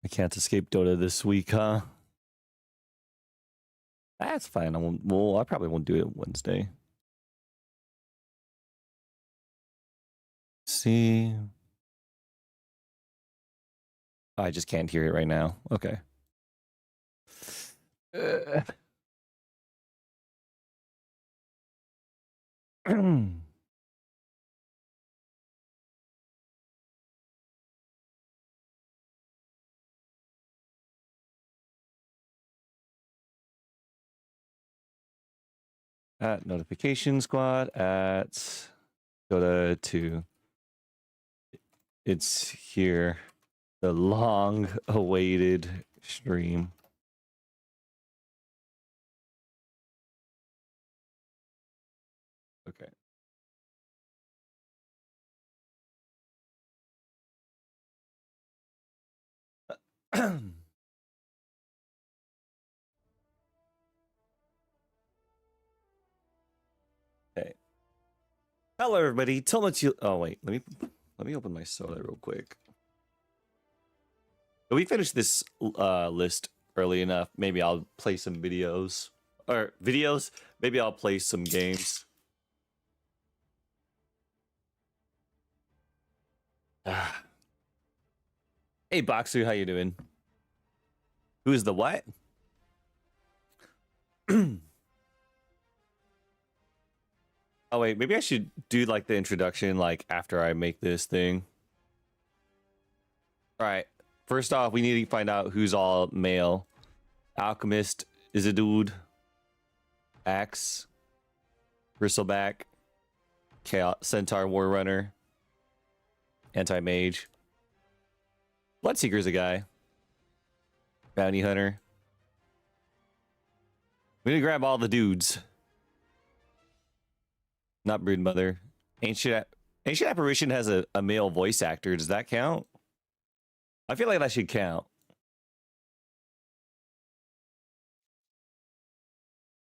I can't escape Dota this week, huh? That's fine. I won't. Well, I probably won't do it Wednesday. See, I just can't hear it right now. Okay. At Notification Squad at Dota 2. It's here. The long awaited stream. Okay. Okay. Hello, everybody. Tell me to. Oh wait, let me open my soda real quick. If we finish this list early enough, maybe I'll play some videos. Maybe I'll play some games. Hey, Boxer, how you doing? Who's the what? Oh wait, maybe I should do like the introduction like after I make this thing. All right. First off, we need to find out who's all male. Alchemist is a dude. Axe. Bristleback. Chaos Centaur Warrunner. Anti-Mage. Bloodseeker's a guy. Bounty Hunter. We need to grab all the dudes. Not Broodmother. Ancient Apparition has a male voice actor. Does that count? I feel like that should count.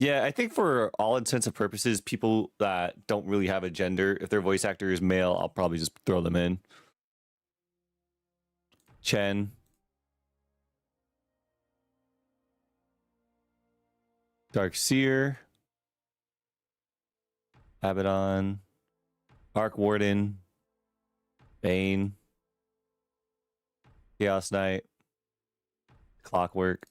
Yeah, I think for all intents and purposes, people that don't really have a gender, if their voice actor is male, I'll probably just throw them in. Chen. Darkseer. Abaddon. Arc Warden. Bane. Chaos Knight. Clockwork.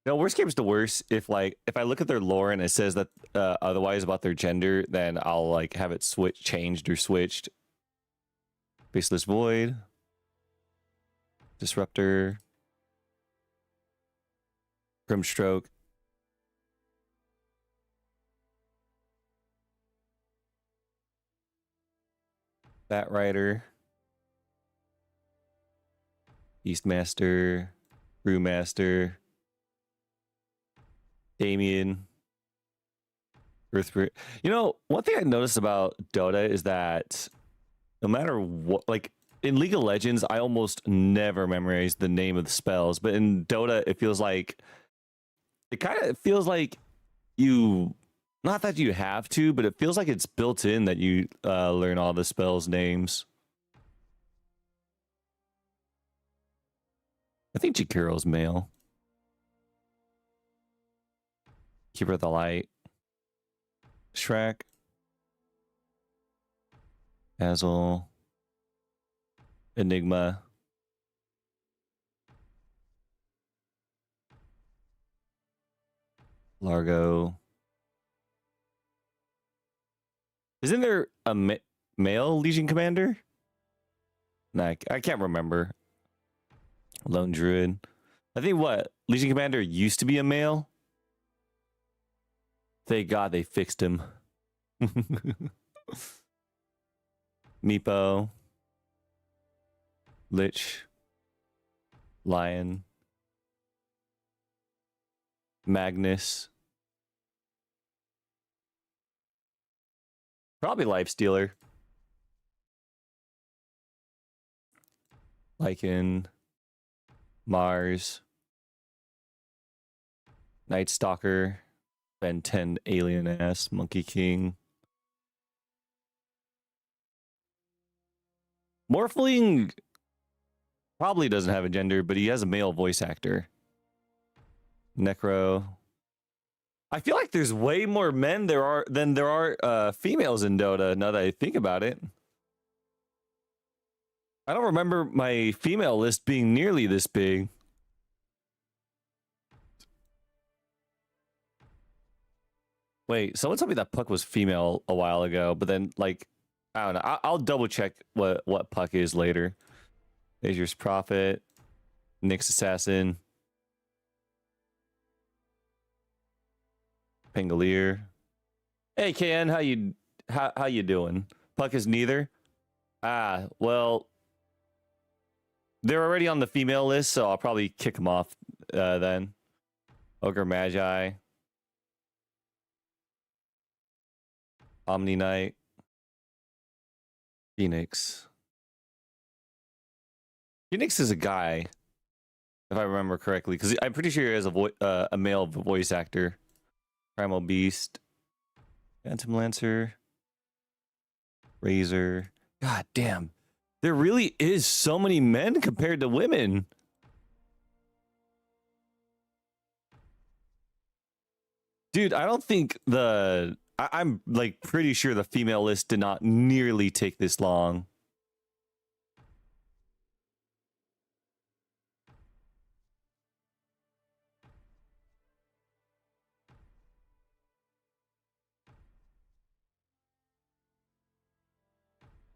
No, worst case to worst, if I look at their lore and it says that otherwise about their gender, then I'll like have it changed or switched. Faceless Void. Disruptor. Grimstroke. Bat Rider. Beastmaster. Brewmaster. Damien. Earthbreak. You know, one thing I noticed about Dota is that no matter what, like in League of Legends, I almost never memorize the name of the spells, but in Dota, it kind of feels like you, not that you have to, but it feels like it's built in that you learn all the spells names. I think Jakiro's male. Keeper of the Light. Shrek. Azul. Enigma. Largo. Isn't there a male Legion Commander? Nah, I can't remember. Lone Druid. I think what? Legion Commander used to be a male? Thank God they fixed him. Meepo. Lich. Lion. Magnus. Probably Lifestealer. Lycan. Mars. Night Stalker. Ben 10 alien ass. Monkey King. Morphling. Probably doesn't have a gender, but he has a male voice actor. Necro. I feel like there's way more men than there are females in Dota, now that I think about it. I don't remember my female list being nearly this big. Wait, someone told me that Puck was female a while ago, but then, like, I don't know. I'll double check what Puck is later. Azur's Prophet, Nyx Assassin, Pangolier. Hey, KN, how you doing? Puck is neither. Ah, well, they're already on the female list, so I'll probably kick them off then. Ogre Magi, Omni Knight, Phoenix. Phoenix is a guy, if I remember correctly, because I'm pretty sure he has a male voice actor. Primal Beast, Phantom Lancer, Razor. God damn, there really is so many men compared to women. Dude, I don't think I'm like pretty sure the female list did not nearly take this long.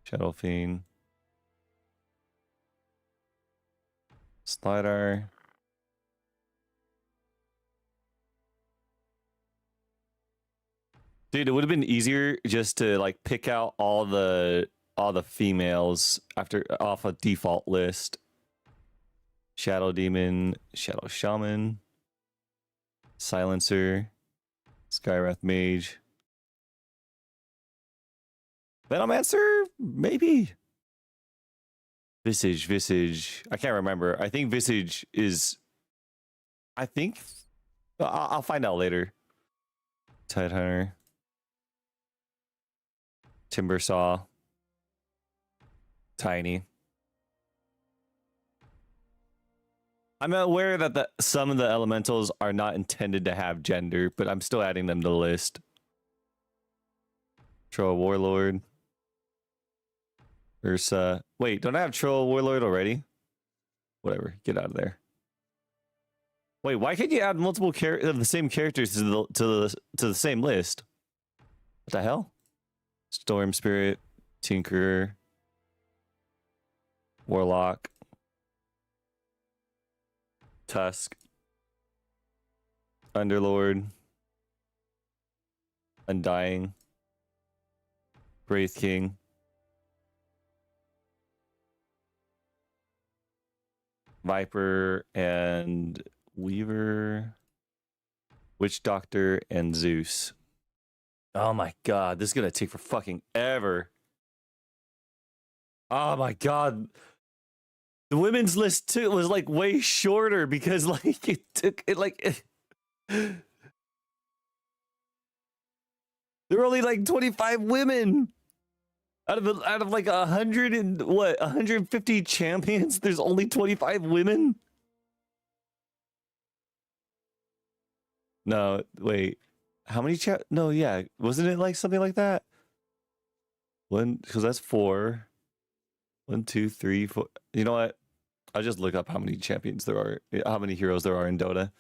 Shadow Fiend. Slider. Dude, it would have been easier just to like pick out all the females off a default list. Shadow Demon, Shadow Shaman, Silencer, Skywrath Mage. Venomancer, maybe. Visage. I can't remember. I think Visage is. I'll find out later. Tidehunter. Timbersaw. Tiny. I'm aware that some of the elementals are not intended to have gender, but I'm still adding them to the list. Troll Warlord. Ursa. Wait, don't I have Troll Warlord already? Whatever, get out of there. Wait, why can't you add multiple of the same characters to the same list? What the hell? Storm Spirit, Tinkerer, Warlock, Tusk, Underlord, Undying, Wraith King, Viper and Weaver, Witch Doctor and Zeus. Oh my god, this is gonna take for fucking ever. Oh my god. The women's list too was like way shorter because like it took it like there were only like 25 women out of like 150 champions. There's only 25 women. No, wait. How many No, yeah. Wasn't it like something like that? Because that's 4. 1, 2, 3, 4. You know what? I'll just look up how many champions there are, how many heroes there are in Dota.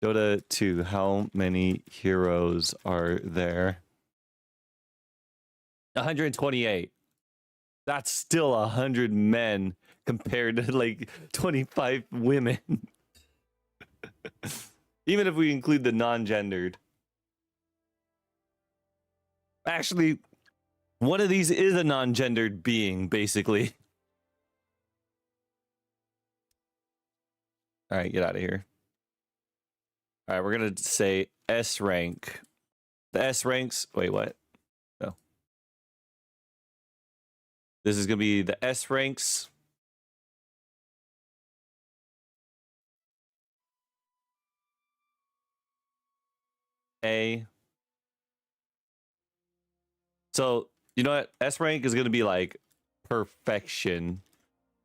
Dota 2, how many heroes are there? 128. That's still 100 men compared to like 25 women. Even if we include the non-gendered. Actually, one of these is a non-gendered being, basically. All right, get out of here. All right, we're going to say S rank. The S ranks... Wait, what? Oh. This is going to be the S ranks. A. So, you know what? S rank is going to be like perfection.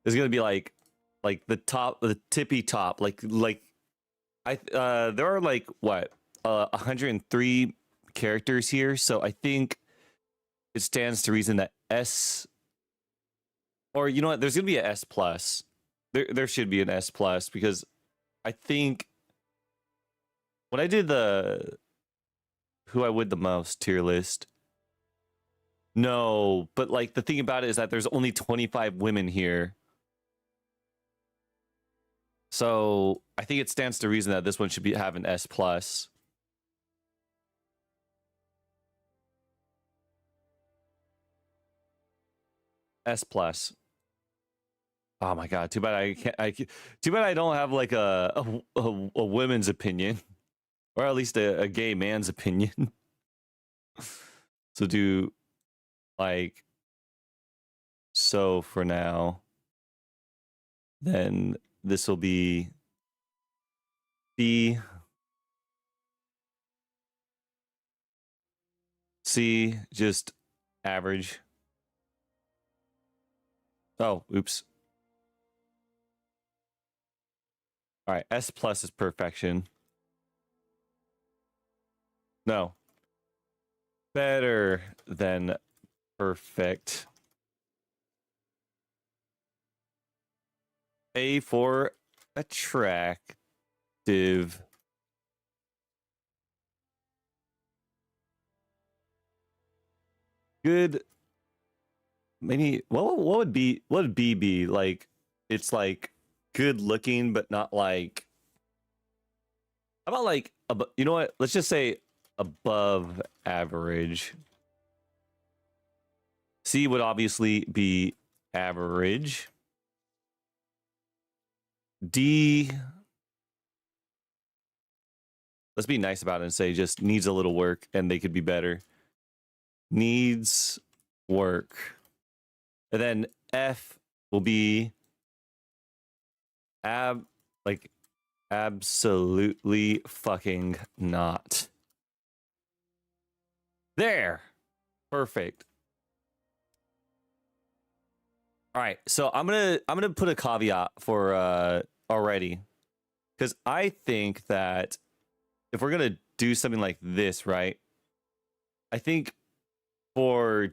It's going to be like like the tippy top, like there are like what 103 characters here, so I think it stands to reason that S, or you know what, there's gonna be a S plus. There should be an S plus because I think when I did the who I would the most tier list. No, but like the thing about it is that there's only 25 women here. So I think it stands to reason that this one should have an S plus. S plus. Oh my god! Too bad I can't. Too bad I don't have like a women's opinion, or at least a gay man's opinion. So do like so for now. Then this will be B. C, just average. Oh, oops. All right, S plus is perfection. No. Better than perfect. A for attractive. Good. Maybe what would B be? Like it's like good looking, but not like, how about like you know what? Let's just say above average. C would obviously be average. D, let's be nice about it and say just needs a little work and they could be better. Needs work. And then F will be like absolutely fucking not. There. Perfect. All right, so I'm gonna put a caveat for already, because I think that if we're gonna do something like this, right? I think we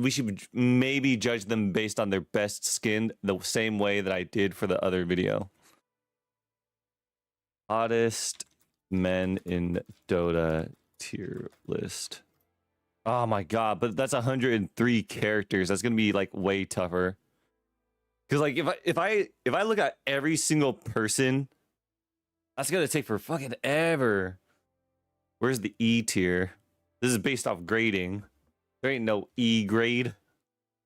should maybe judge them based on their best skin, the same way that I did for the other video. Hottest men in Dota tier list. Oh my god, but that's 103 characters. That's gonna be like way tougher. Because like if I look at every single person, that's gonna take for fucking ever. Where's the E tier? This is based off grading. There ain't no E grade.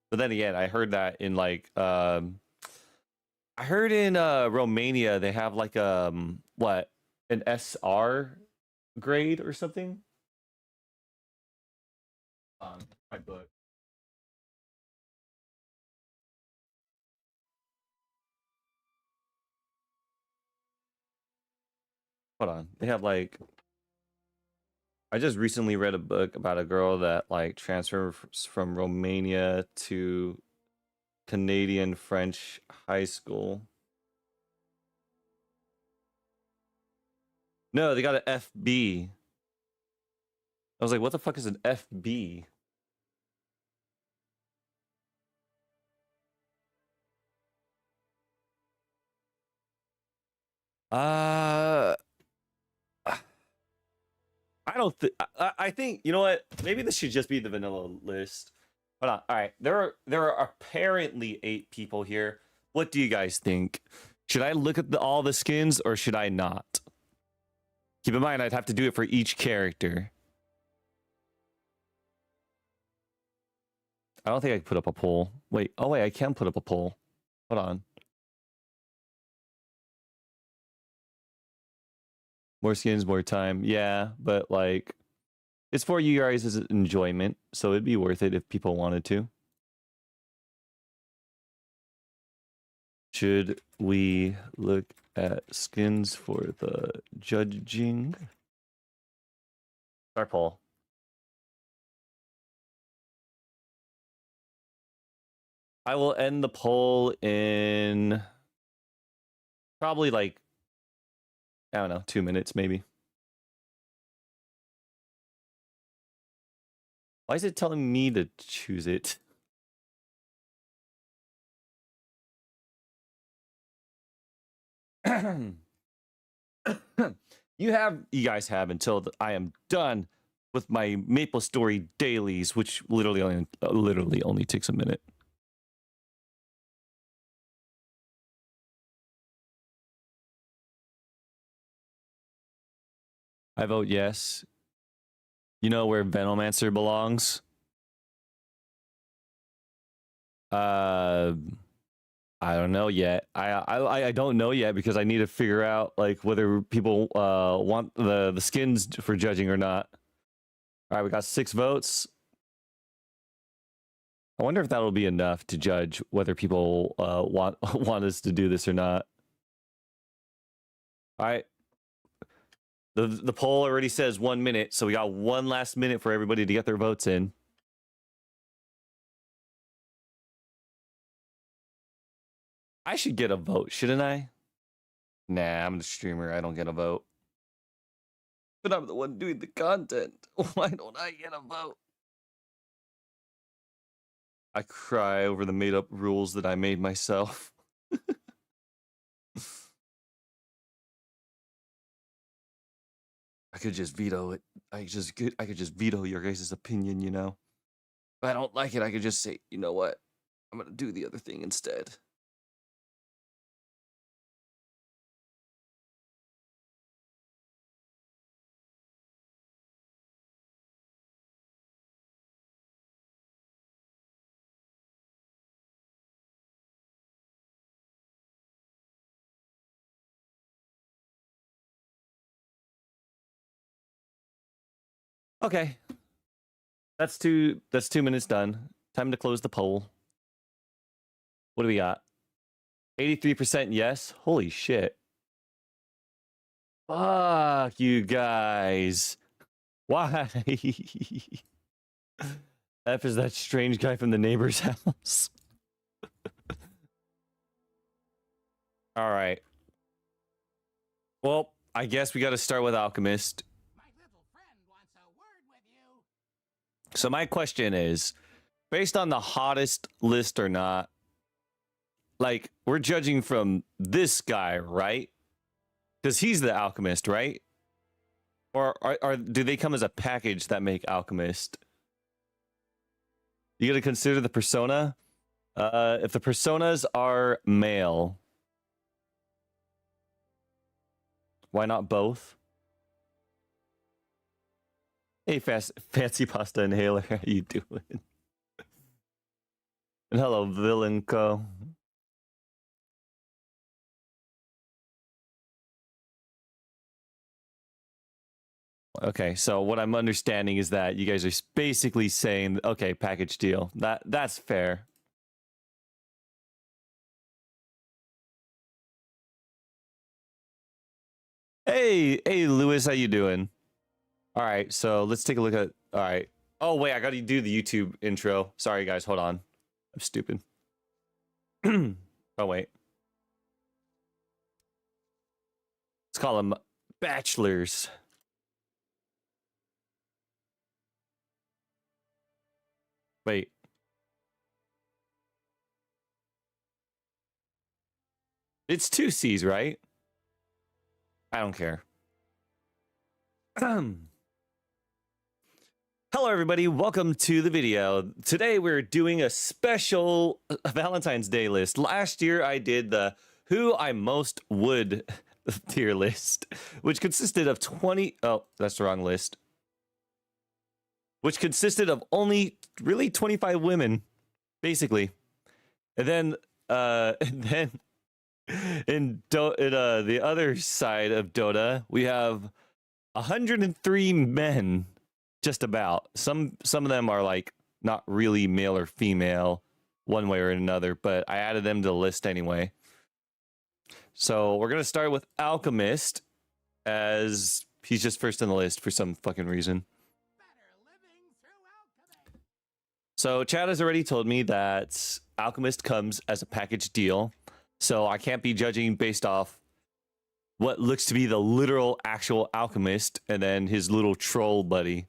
But then again, I heard that in like I heard in Romania they have like what, an SR grade or something. My book. Hold on. They have like, I just recently read a book about a girl that like transfers from Romania to Canadian French high school. No, they got an FB. I was like, what the fuck is an FB? Uh, I don't think. I think, you know what? Maybe this should just be the vanilla list. Hold on. All right, there are apparently 8 people here. What do you guys think? Should I look at all the skins or should I not? Keep in mind, I'd have to do it for each character. I don't think I can put up a poll. Wait. Oh wait, I can put up a poll. Hold on. More skins, more time. Yeah, but like, it's for you guys' enjoyment, so it'd be worth it if people wanted to. Should we look at skins for the judging? Our poll. I will end the poll in probably like, I don't know, 2 minutes maybe. Why is it telling me to choose it? You guys have until I am done with my Maple Story dailies, which literally only takes a minute. I vote yes. You know where Venomancer belongs? I don't know yet. I don't know yet because I need to figure out like whether people want the skins for judging or not. All right, we got 6 votes. I wonder if that'll be enough to judge whether people want us to do this or not. All right. The poll already says 1 minute, so we got 1 last minute for everybody to get their votes in. I should get a vote, shouldn't I? Nah, I'm the streamer. I don't get a vote. But I'm the one doing the content. Why don't I get a vote? I cry over the made-up rules that I made myself. I could just veto it. I could just veto your guys' opinion, you know? If I don't like it, I could just say, you know what? I'm gonna do the other thing instead. Okay. That's 2 minutes done. Time to close the poll. What do we got? 83% yes. Holy shit. Fuck you guys. Why? F is that strange guy from the neighbor's house. All right. Well, I guess we got to start with Alchemist. My little friend wants a word with you. So my question is, based on the hottest list or not, like we're judging from this guy, right? Because he's the Alchemist, right? Or do they come as a package that make Alchemist? You got to consider the persona. If the personas are male, why not both? Hey, fancy pasta inhaler, how you doing? And hello, Villain Co. Okay, so what I'm understanding is that you guys are basically saying, okay, package deal. That's fair. Hey, Lewis, how you doing? All right, so let's take a look at. All right. Oh wait, I got to do the YouTube intro. Sorry guys, hold on. I'm stupid. Oh wait. Let's call them bachelors. Wait. It's 2 C's, right? I don't care. Hello, everybody. Welcome to the video. Today, we're doing a special Valentine's Day list. Last year, I did the Who I Most Would tier list, which consisted of 20... Oh, that's the wrong list. Which consisted of only really 25 women, basically. And then... in the other side of Dota, we have 103 men, just about. Some of them are like not really male or female, one way or another, but I added them to the list anyway. So we're gonna start with Alchemist, as he's just first on the list for some fucking reason. So Chad has already told me that Alchemist comes as a package deal, so I can't be judging based off what looks to be the literal actual Alchemist and then his little troll buddy.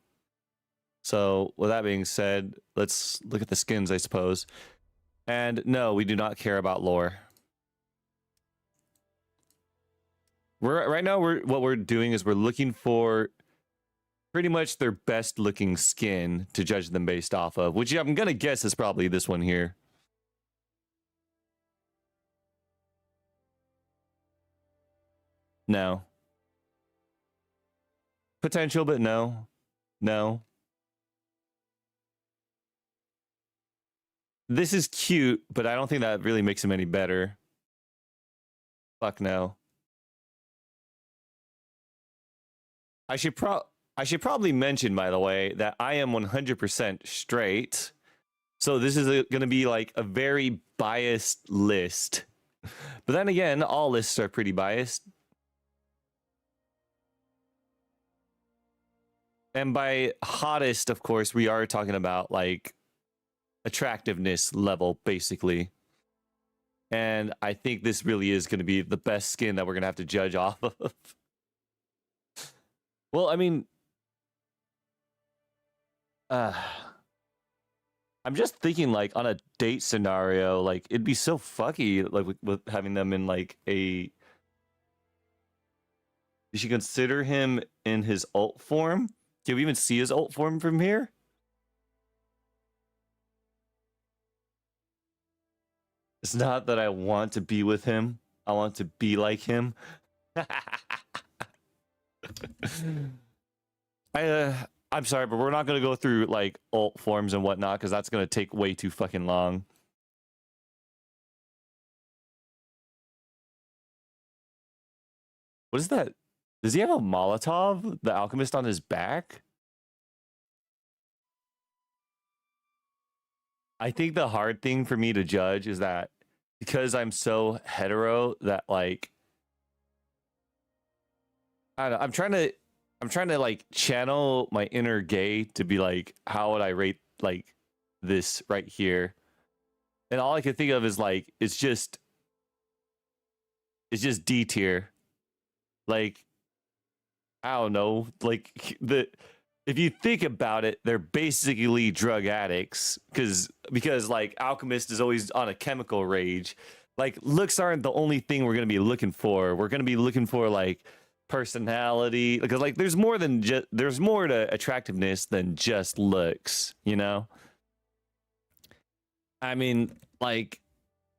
So with that being said, let's look at the skins, I suppose. And no, we do not care about lore. Right now what we're doing is we're looking for pretty much their best looking skin to judge them based off of, which I'm gonna guess is probably this one here. No. Potential, but no. No. This is cute, but I don't think that really makes him any better. Fuck no. I should probably mention, by the way, that I am 100% straight. So this is going to be like a very biased list. But then again, all lists are pretty biased. And by hottest, of course, we are talking about like attractiveness level, basically. And I think this really is going to be the best skin that we're going to have to judge off of. Well, I mean, I'm just thinking like on a date scenario, like it'd be so fucky like with having them in like a. You should consider him in his alt form. Can we even see his alt form from here? It's not that I want to be with him. I want to be like him. I'm sorry, but we're not going to go through like alt forms and whatnot because that's going to take way too fucking long. What is that? Does he have a Molotov, the alchemist, on his back? I think the hard thing for me to judge is that because I'm so hetero that like I don't know, I'm trying to like channel my inner gay to be like, how would I rate like this right here? And all I can think of is like it's just D tier. Like I don't know, like if you think about it, they're basically drug addicts because like Alchemist is always on a chemical rage. Like looks aren't the only thing we're gonna be looking for. We're gonna be looking for like personality because like there's more to attractiveness than just looks, you know? I mean, like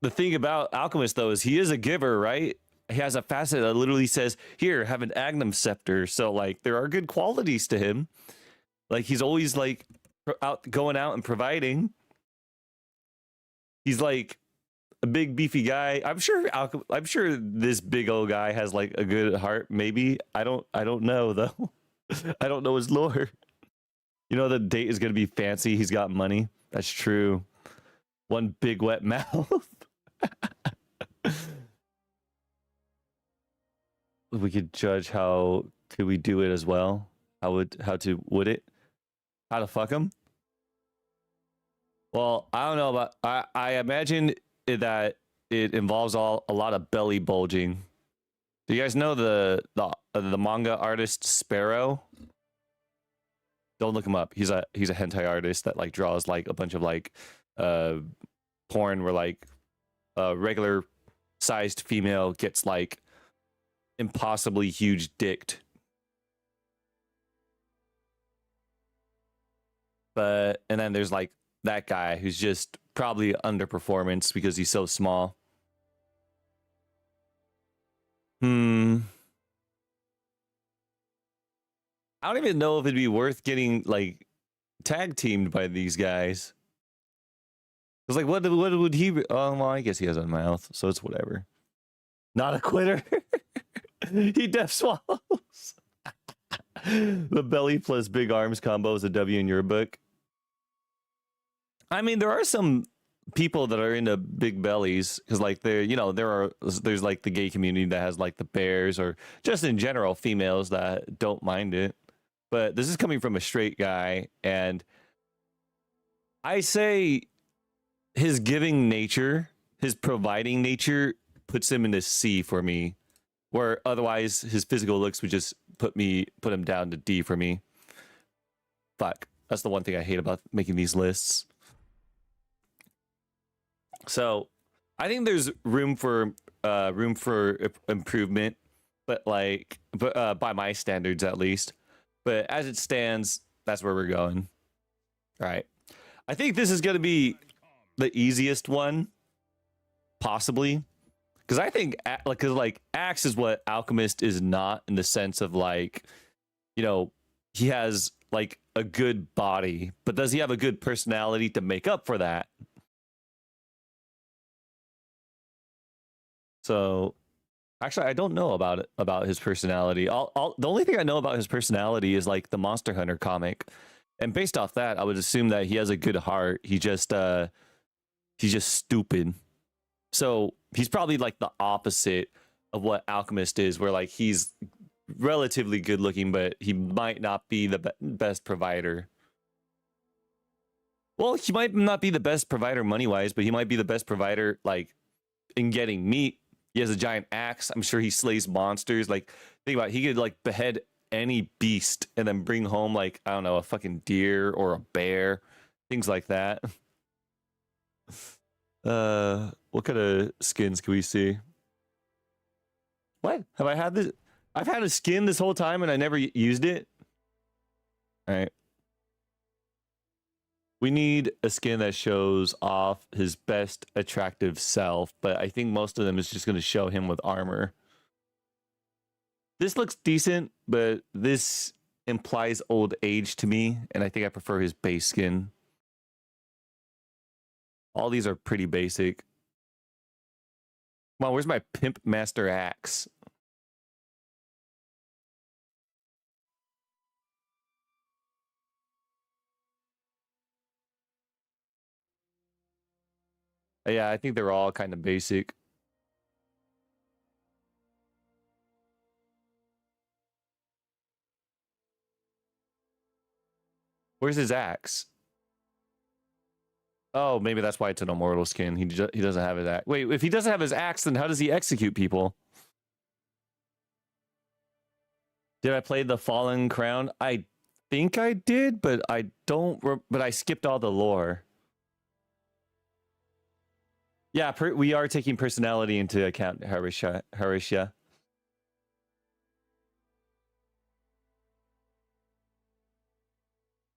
the thing about Alchemist though is he is a giver, right? He has a facet that literally says, "Here, have an Agnum scepter." So like there are good qualities to him. Like he's always like going out and providing. He's like a big beefy guy. I'm sure this big old guy has like a good heart. Maybe I don't know though. I don't know his lore. You know the date is gonna be fancy. He's got money. That's true. One big wet mouth. We could judge how could we do it as well. How to fuck him? Well, I don't know about. I imagine that it involves a lot of belly bulging. Do you guys know the manga artist Sparrow? Don't look him up. He's a hentai artist that like draws like a bunch of like porn where like a regular sized female gets like impossibly huge dicked. But and then there's like that guy who's just probably underperformance because he's so small. I don't even know if it'd be worth getting like tag teamed by these guys. Cause like what would he be? Oh well, I guess he has a mouth, so it's whatever. Not a quitter. He deaf swallows. The belly plus big arms combo is a W in your book. I mean, there are some people that are into big bellies because like there's like the gay community that has like the bears or just in general females that don't mind it. But this is coming from a straight guy, and I say his giving nature, his providing nature puts him in a C for me, where otherwise his physical looks would just put him down to D for me. Fuck. That's the one thing I hate about making these lists. So I think there's room for improvement, but by my standards at least. But as it stands, that's where we're going. All right. I think this is going to be the easiest one, possibly, because I think Axe is what Alchemist is not, in the sense of like, you know, he has like a good body, but does he have a good personality to make up for that? So actually, I don't know about his personality. The only thing I know about his personality is like the Monster Hunter comic, and based off that, I would assume that he has a good heart. He's just stupid. So he's probably like the opposite of what Alchemist is, where like he's relatively good looking, but he might not be the best provider. Well, he might not be the best provider money wise, but he might be the best provider like in getting meat. He has a giant axe. I'm sure he slays monsters. Like, think about it. He could like behead any beast and then bring home like, I don't know, a fucking deer or a bear, things like that. What kind of skins can we see? What? Have I had this? I've had a skin this whole time and I never used it. All right. We need a skin that shows off his best attractive self, but I think most of them is just going to show him with armor. This looks decent, but this implies old age to me, and I think I prefer his base skin. All these are pretty basic. Come on, where's my Pimp Master Axe? Yeah, I think they're all kind of basic. Where's his axe? Oh, maybe that's why it's an immortal skin. He doesn't have his axe. Wait, if he doesn't have his axe, then how does he execute people? Did I play the Fallen Crown? I think I did, but I don't. But I skipped all the lore. Yeah, we are taking personality into account, Harisha.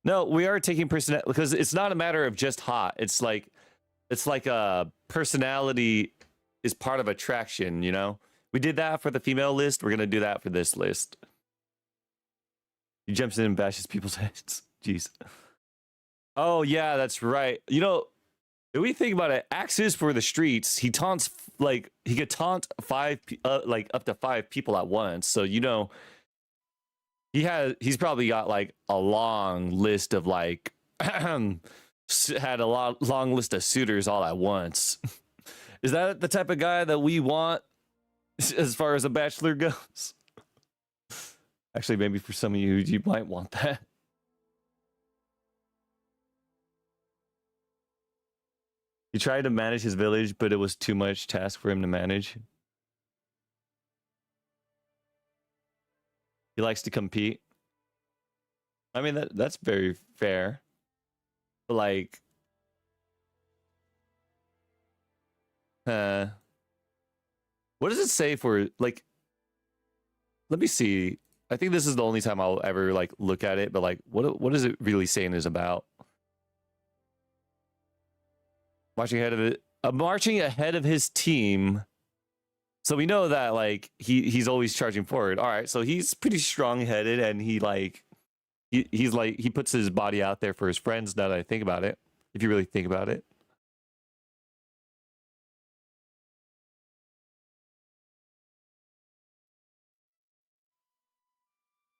No, we are taking personality because it's not a matter of just hot. It's like a personality is part of attraction, you know? We did that for the female list. We're going to do that for this list. He jumps in and bashes people's heads. Jeez. Oh, yeah, that's right. You know, if we think about it, Axe is for the streets. He taunts, like, he could taunt up to 5 people at once. So, you know, he's probably got like a long list of like had a long list of suitors all at once. Is that the type of guy that we want as far as a bachelor goes? Actually, maybe for some of you might want that. He tried to manage his village, but it was too much task for him to manage. He likes to compete. I mean, that's very fair. But like, what does it say for like? Let me see. I think this is the only time I'll ever like look at it. But like, what is it really saying is about? Marching ahead of his team. So we know that like he's always charging forward. All right, so he's pretty strong-headed, and he puts his body out there for his friends. Now that I think about it, if you really think about it.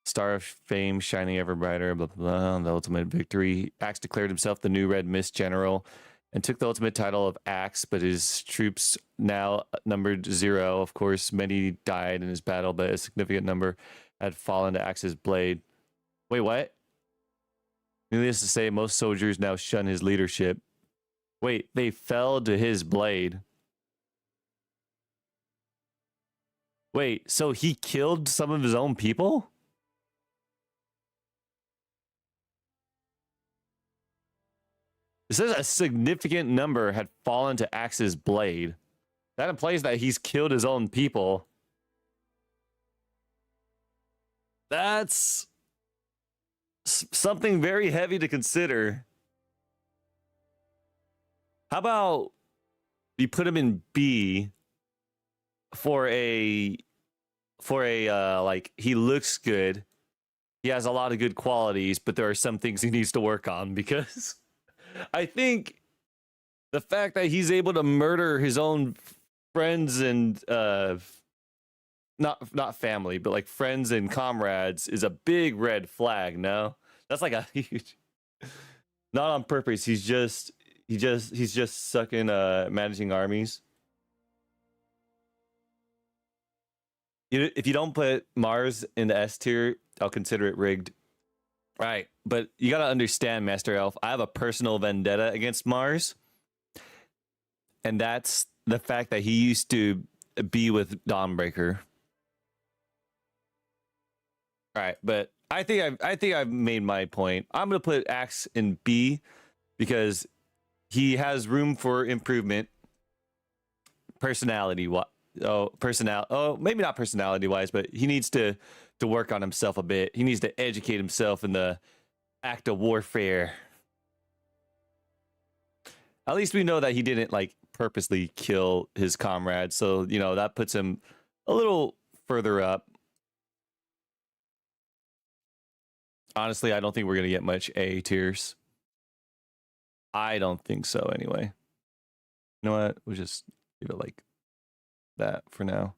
Star of fame shining ever brighter, blah, blah, blah, the ultimate victory. Axe declared himself the new Red Mist general and took the ultimate title of Axe, but his troops now numbered 0. Of course, many died in his battle, but a significant number had fallen to Axe's blade. Wait, what? Needless to say, most soldiers now shun his leadership. Wait, they fell to his blade. Wait, so he killed some of his own people? It says a significant number had fallen to Axe's blade. That implies that he's killed his own people. That's something very heavy to consider. How about you put him in B for a like he looks good. He has a lot of good qualities, but there are some things he needs to work on because I think the fact that he's able to murder his own friends and not family, but like friends and comrades is a big red flag. No, that's like a huge, not on purpose. He's just sucking managing armies. If you don't put Mars in the S tier, I'll consider it rigged. Right, but you gotta understand, Master Elf. I have a personal vendetta against Mars, and that's the fact that he used to be with Dawnbreaker. All right, but I think I've made my point. I'm gonna put Axe in B because he has room for improvement. Personality, what? Maybe not personality wise, but he needs to work on himself a bit. He needs to educate himself in the act of warfare. At least we know that he didn't like purposely kill his comrades, so you know that puts him a little further up. Honestly, I don't think we're gonna get much A tiers. I don't think so anyway. You know what? We'll just leave it like that for now.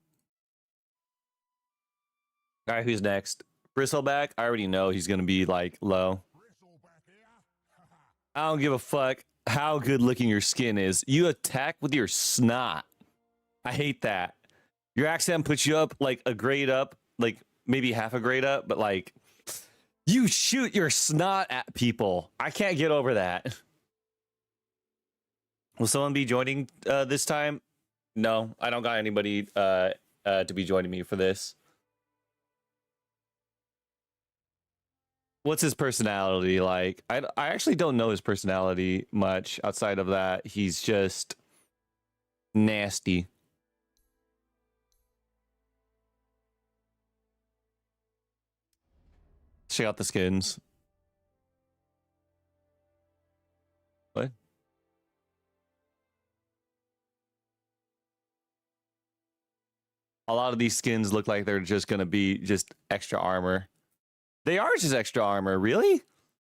All right, who's next? Bristleback. I already know he's gonna be like low. I don't give a fuck how good looking your skin is. You attack with your snot. I hate that. Your accent puts you up like a grade up, like maybe half a grade up, but like you shoot your snot at people. I can't get over that. Will someone be joining this time? No, I don't got anybody to be joining me for this. What's his personality like? I actually don't know his personality much outside of that. He's just nasty. Check out the skins. What? A lot of these skins look like they're just gonna be just extra armor. They are just extra armor, really?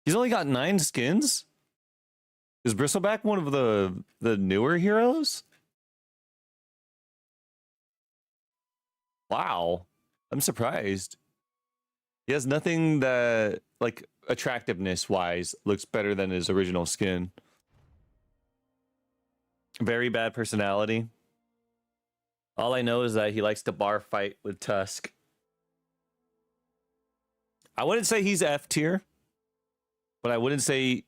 He's only got 9 skins? Is Bristleback one of the newer heroes? Wow. I'm surprised. He has nothing that, like, attractiveness-wise, looks better than his original skin. Very bad personality. All I know is that he likes to bar fight with Tusk. I wouldn't say he's F tier, but I wouldn't say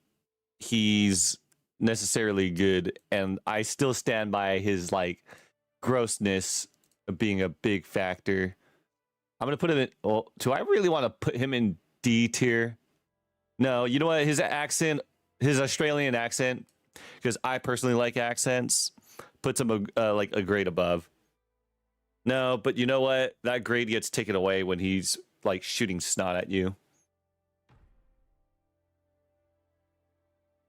he's necessarily good. And I still stand by his like grossness being a big factor. I'm gonna put him in. Well, do I really want to put him in D tier? No, you know what? His accent, his Australian accent, because I personally like accents, puts him like a grade above. No, but you know what? That grade gets taken away when he's like shooting snot at you.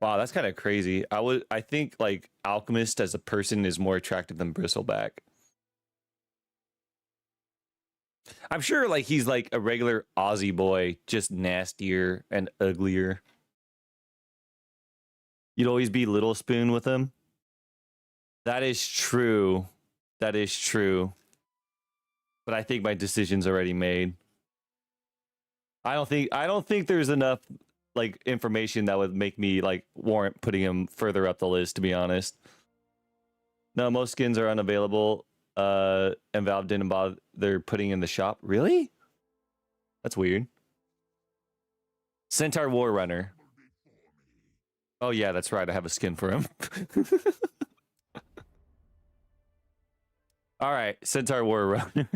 Wow, that's kind of crazy. I think like Alchemist as a person is more attractive than Bristleback. I'm sure like he's like a regular Aussie boy, just nastier and uglier. You'd always be Little Spoon with him. That is true. That is true. But I think my decision's already made. I don't think there's enough like information that would make me like warrant putting him further up the list, to be honest. No, most skins are unavailable. And Valve didn't bother putting in the shop. Really? That's weird. Centaur War Runner. Oh yeah, that's right. I have a skin for him. All right, Centaur War Runner.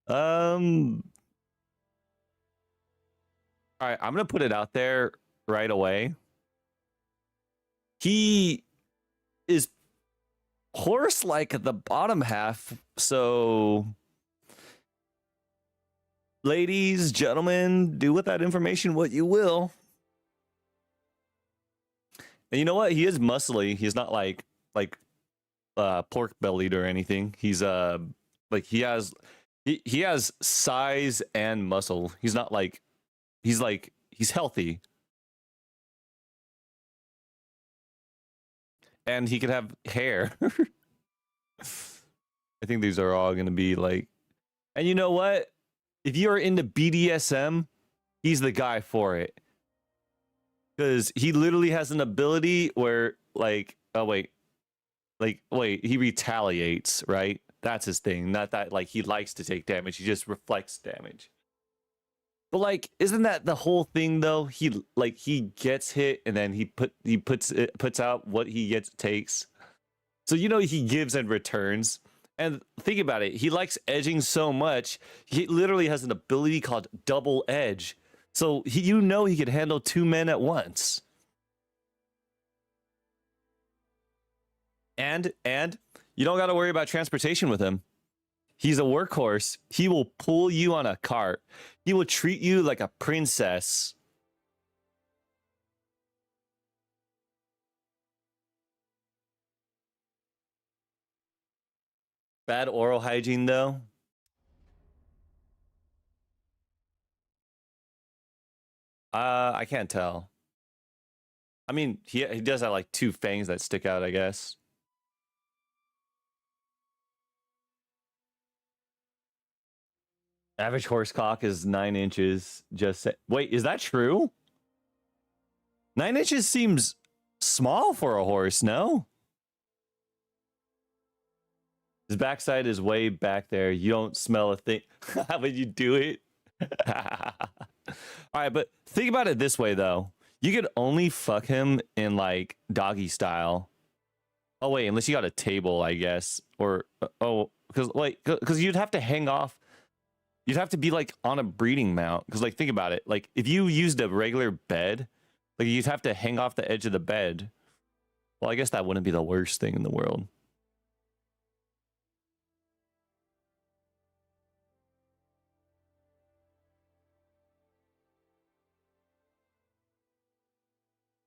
um. All right, I'm gonna put it out there right away. He is horse like at the bottom half, so ladies, gentlemen, do with that information what you will. And you know what? He is muscly. He's not like pork bellied or anything. He's like he has size and muscle. He's not like he's healthy. And he could have hair. I think these are all gonna be like, and you know what? If you're into BDSM, he's the guy for it. Because he literally has an ability where, like, oh wait, he retaliates, right? That's his thing. Not that like he likes to take damage. He just reflects damage. But like, isn't that the whole thing though? He gets hit and then he puts out what he takes. So you know he gives and returns. And think about it. He likes edging so much. He literally has an ability called double edge. So you know he could handle two men at once. And you don't got to worry about transportation with him. He's a workhorse. He will pull you on a cart. He will treat you like a princess. Bad oral hygiene, though. I can't tell. I mean, he does have like two fangs that stick out, I guess. Average horse cock is 9 inches. Wait, is that true? 9 inches seems small for a horse, no? His backside is way back there. You don't smell a thing. How would you do it? All right, but think about it this way, though. You could only fuck him in like doggy style. Oh wait, unless you got a table, I guess, or because you'd have to hang off. You'd have to be like on a breeding mount. Because like think about it, like if you used a regular bed, like you'd have to hang off the edge of the bed. Well, I guess that wouldn't be the worst thing in the world.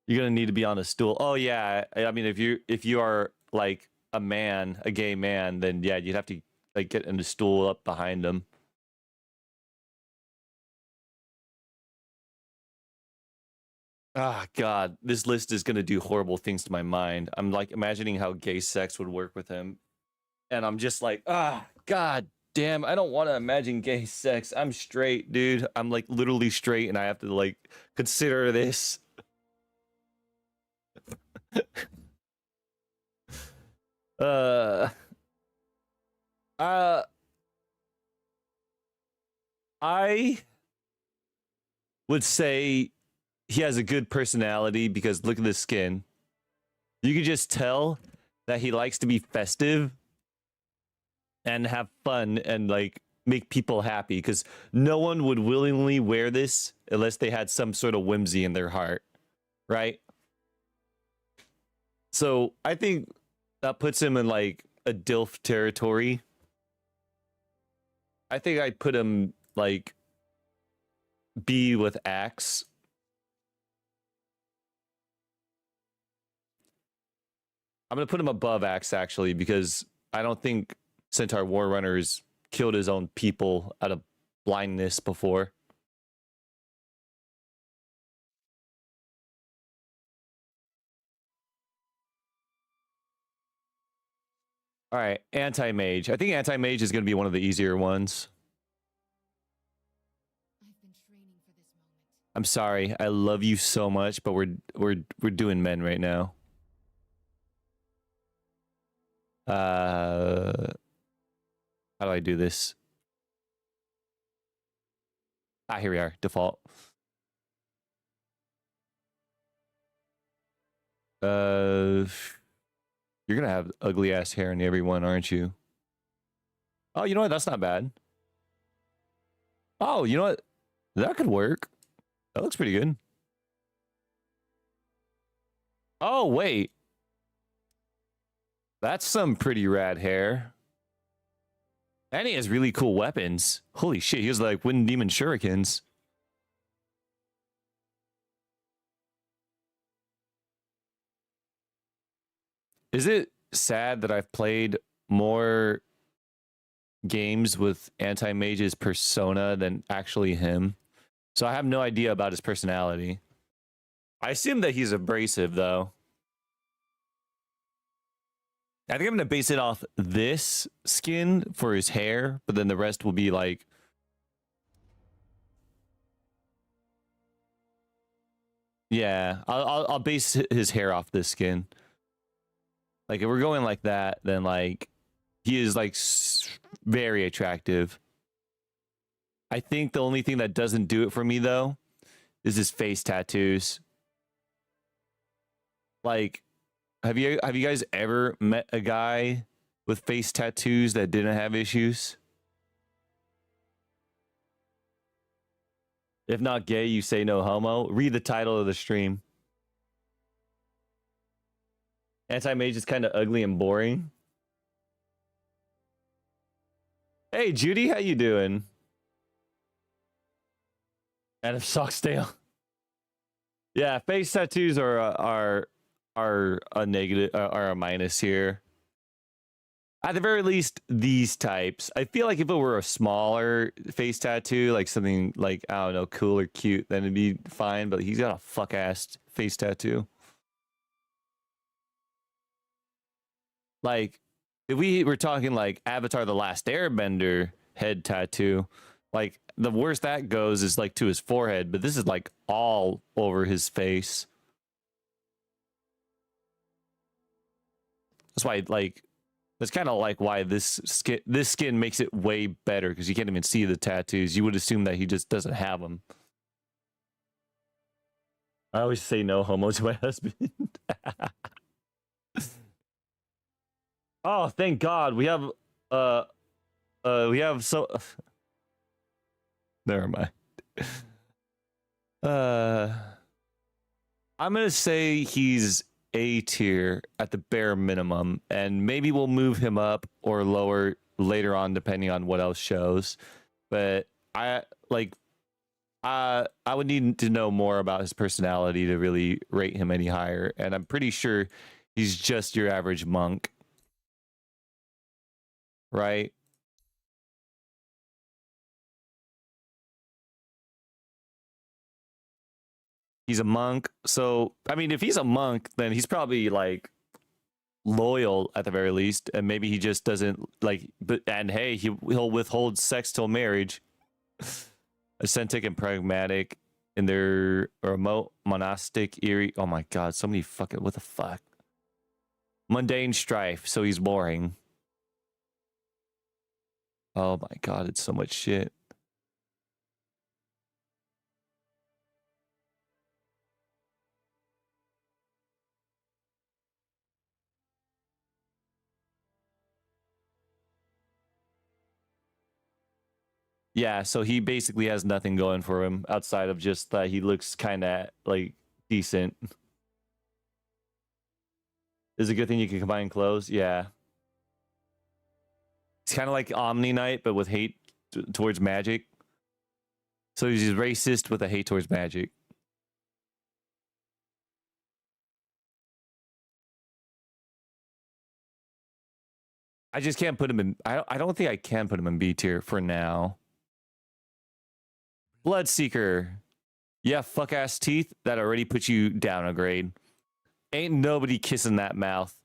You're gonna need to be on a stool. Oh yeah, I mean if you are like a man, a gay man, then yeah, you'd have to like get in a stool up behind him. Ah, God, this list is gonna do horrible things to my mind. I'm like imagining how gay sex would work with him, and I'm just like, God damn, I don't want to imagine gay sex. I'm straight, dude. I'm like literally straight, and I have to like consider this. uh, uh, I would say he has a good personality because look at the skin. You could just tell that he likes to be festive and have fun and like make people happy because no one would willingly wear this unless they had some sort of whimsy in their heart, right? So I think that puts him in like a DILF territory. I think I'd put him like B with Axe. I'm gonna put him above Axe actually because I don't think Centaur War Runner's killed his own people out of blindness before. All right, anti-mage. I think anti-mage is going to be one of the easier ones. I've been training for this moment. I'm sorry. I love you so much, but we're doing men right now. How do I do this? Here we are. Default. You're gonna have ugly ass hair in everyone, aren't you? Oh, you know what? That's not bad. Oh, you know what? That could work. That looks pretty good. Oh, wait. That's some pretty rad hair. And he has really cool weapons. Holy shit, he has like Wind Demon Shurikens. Is it sad that I've played more games with Anti-Mage's persona than actually him? So I have no idea about his personality. I assume that he's abrasive, though. I think I'm going to base it off this skin for his hair, but then the rest will be like... Yeah, I'll base his hair off this skin. Like, if we're going like that, then, like, he is, like, very attractive. I think the only thing that doesn't do it for me, though, is his face tattoos. Like, have you guys ever met a guy with face tattoos that didn't have issues? If not gay, you say no homo. Read the title of the stream. Anti-Mage is kind of ugly and boring. Hey, Judy, how you doing? Adam Socksdale. Yeah, face tattoos are a negative, are a minus here. At the very least, these types. I feel like if it were a smaller face tattoo, like something like, I don't know, cool or cute, then it'd be fine. But he's got a fuck-ass face tattoo. Like, if we were talking like Avatar The Last Airbender head tattoo, like the worst that goes is like to his forehead, but this is like all over his face. That's why, like, that's kind of like why this skin makes it way better, because you can't even see the tattoos. You would assume that he just doesn't have them. I always say no homo to my husband. Oh, thank God. We have so never mind. I'm gonna say he's A tier at the bare minimum, and maybe we'll move him up or lower later on depending on what else shows. But I would need to know more about his personality to really rate him any higher, and I'm pretty sure he's just your average monk. Right? He's a monk. So, I mean, if he's a monk, then he's probably like loyal at the very least. And maybe he just doesn't like, but, and hey, he'll withhold sex till marriage. Ascetic and pragmatic in their remote monastic eerie. Oh my God. So many fucking, what the fuck? Mundane strife. So he's boring. Oh my God, it's so much shit. Yeah, so he basically has nothing going for him outside of just that he looks kind of like decent. Is a good thing you can combine clothes. Yeah. It's kind of like Omni Knight, but with hate towards magic. So he's racist with a hate towards magic. I just can't put him in. I don't think I can put him in B tier for now. Bloodseeker. Yeah, fuck ass teeth. That already puts you down a grade. Ain't nobody kissing that mouth.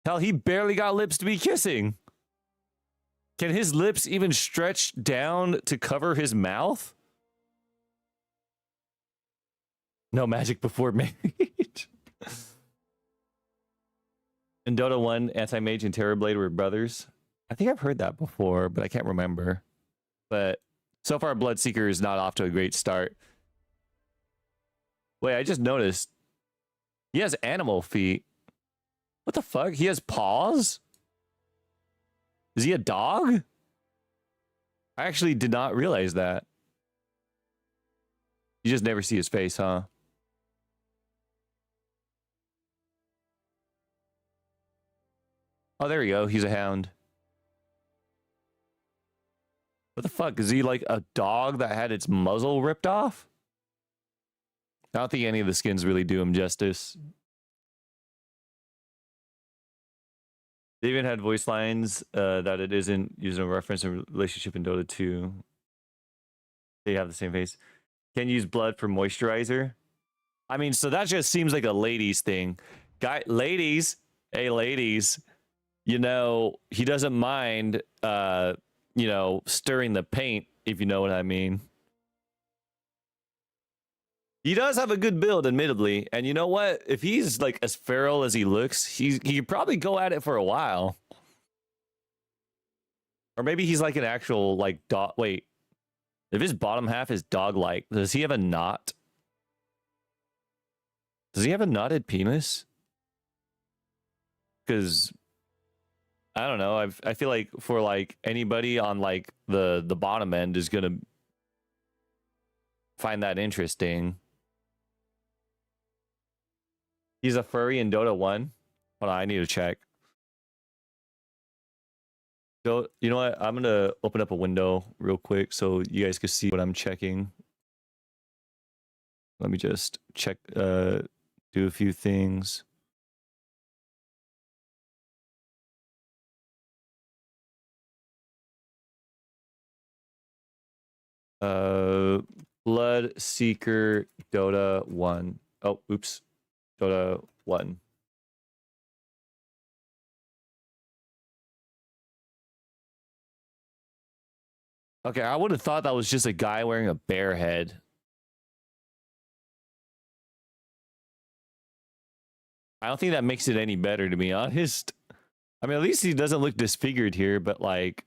Hell, he barely got lips to be kissing. Can his lips even stretch down to cover his mouth? No magic before marriage. In Dota 1, Anti-Mage and Terrorblade were brothers. I think I've heard that before, but I can't remember. But so far, Bloodseeker is not off to a great start. Wait, I just noticed He has animal feet. What the fuck? He has paws? Is he a dog? I actually did not realize that. You just never see his face, huh? Oh, there we go. He's a hound. What the fuck? Is he like a dog that had its muzzle ripped off? I don't think any of the skins really do him justice. They even had voice lines that it isn't using a reference in relationship in Dota 2. They have the same face. Can use blood for moisturizer. I mean, so that just seems like a ladies thing. Ladies, hey ladies, you know, he doesn't mind you know, stirring the paint, if you know what I mean. He does have a good build, admittedly. And you know what? If he's like as feral as he looks, he could probably go at it for a while. Or maybe he's like an actual like dog. Wait, if his bottom half is dog-like, does he have a knot? Does he have a knotted penis? Because I don't know. I feel like for like anybody on like the bottom end is gonna find that interesting. He's a furry in Dota 1. Hold on, I need to check. So, you know what? I'm gonna open up a window real quick so you guys can see what I'm checking. Let me just check, do a few things. Blood Seeker Dota 1. Oh, oops. Dota 1. Okay, I would have thought that was just a guy wearing a bear head. I don't think that makes it any better, to be honest. I mean, at least he doesn't look disfigured here, but like,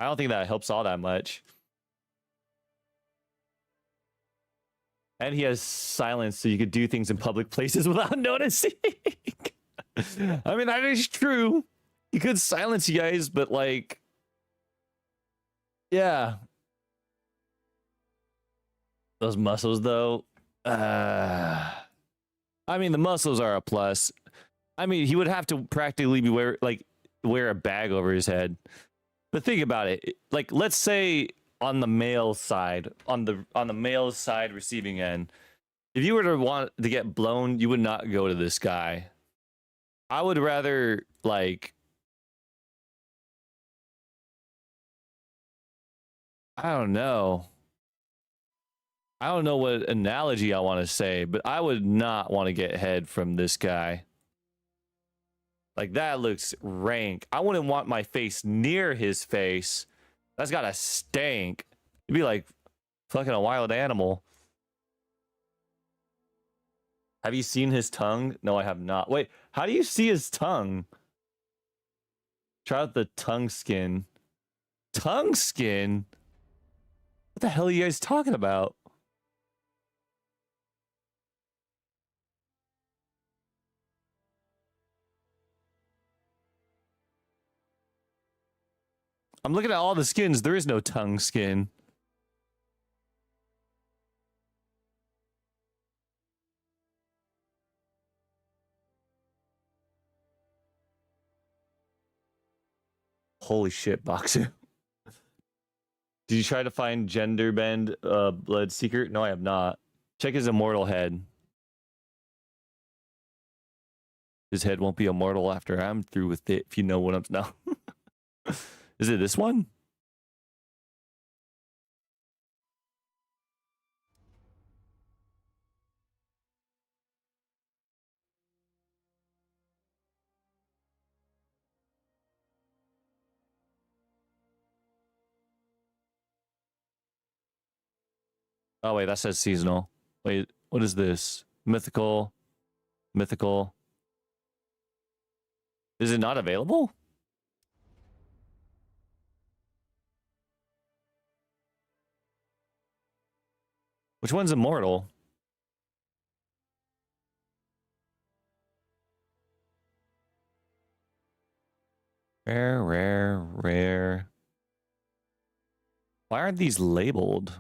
I don't think that helps all that much. And he has silence, so you could do things in public places without noticing. I mean, that is true. He could silence you guys, but like, yeah. Those muscles, though. I mean, the muscles are a plus. I mean, he would have to practically be wear a bag over his head. But think about it. Like, let's say on the male side, on the male side receiving end, if you were to want to get blown, you would not go to this guy. I would rather like, I don't know. I don't know what analogy I want to say, but I would not want to get head from this guy. Like, that looks rank. I wouldn't want my face near his face. That's got to stank. It'd be like fucking a wild animal. Have you seen his tongue? No, I have not. Wait, how do you see his tongue? Try out the tongue skin. Tongue skin? What the hell are you guys talking about? I'm looking at all the skins. There is no tongue skin. Holy shit, Boxer. Did you try to find gender bend blood seeker? No, I have not. Check his immortal head. His head won't be immortal after I'm through with it, if you know what I'm... No. Is it this one? Oh, wait, that says seasonal. Wait, what is this? Mythical. Mythical. Is it not available? Which one's immortal? Rare, rare, rare. Why aren't these labeled?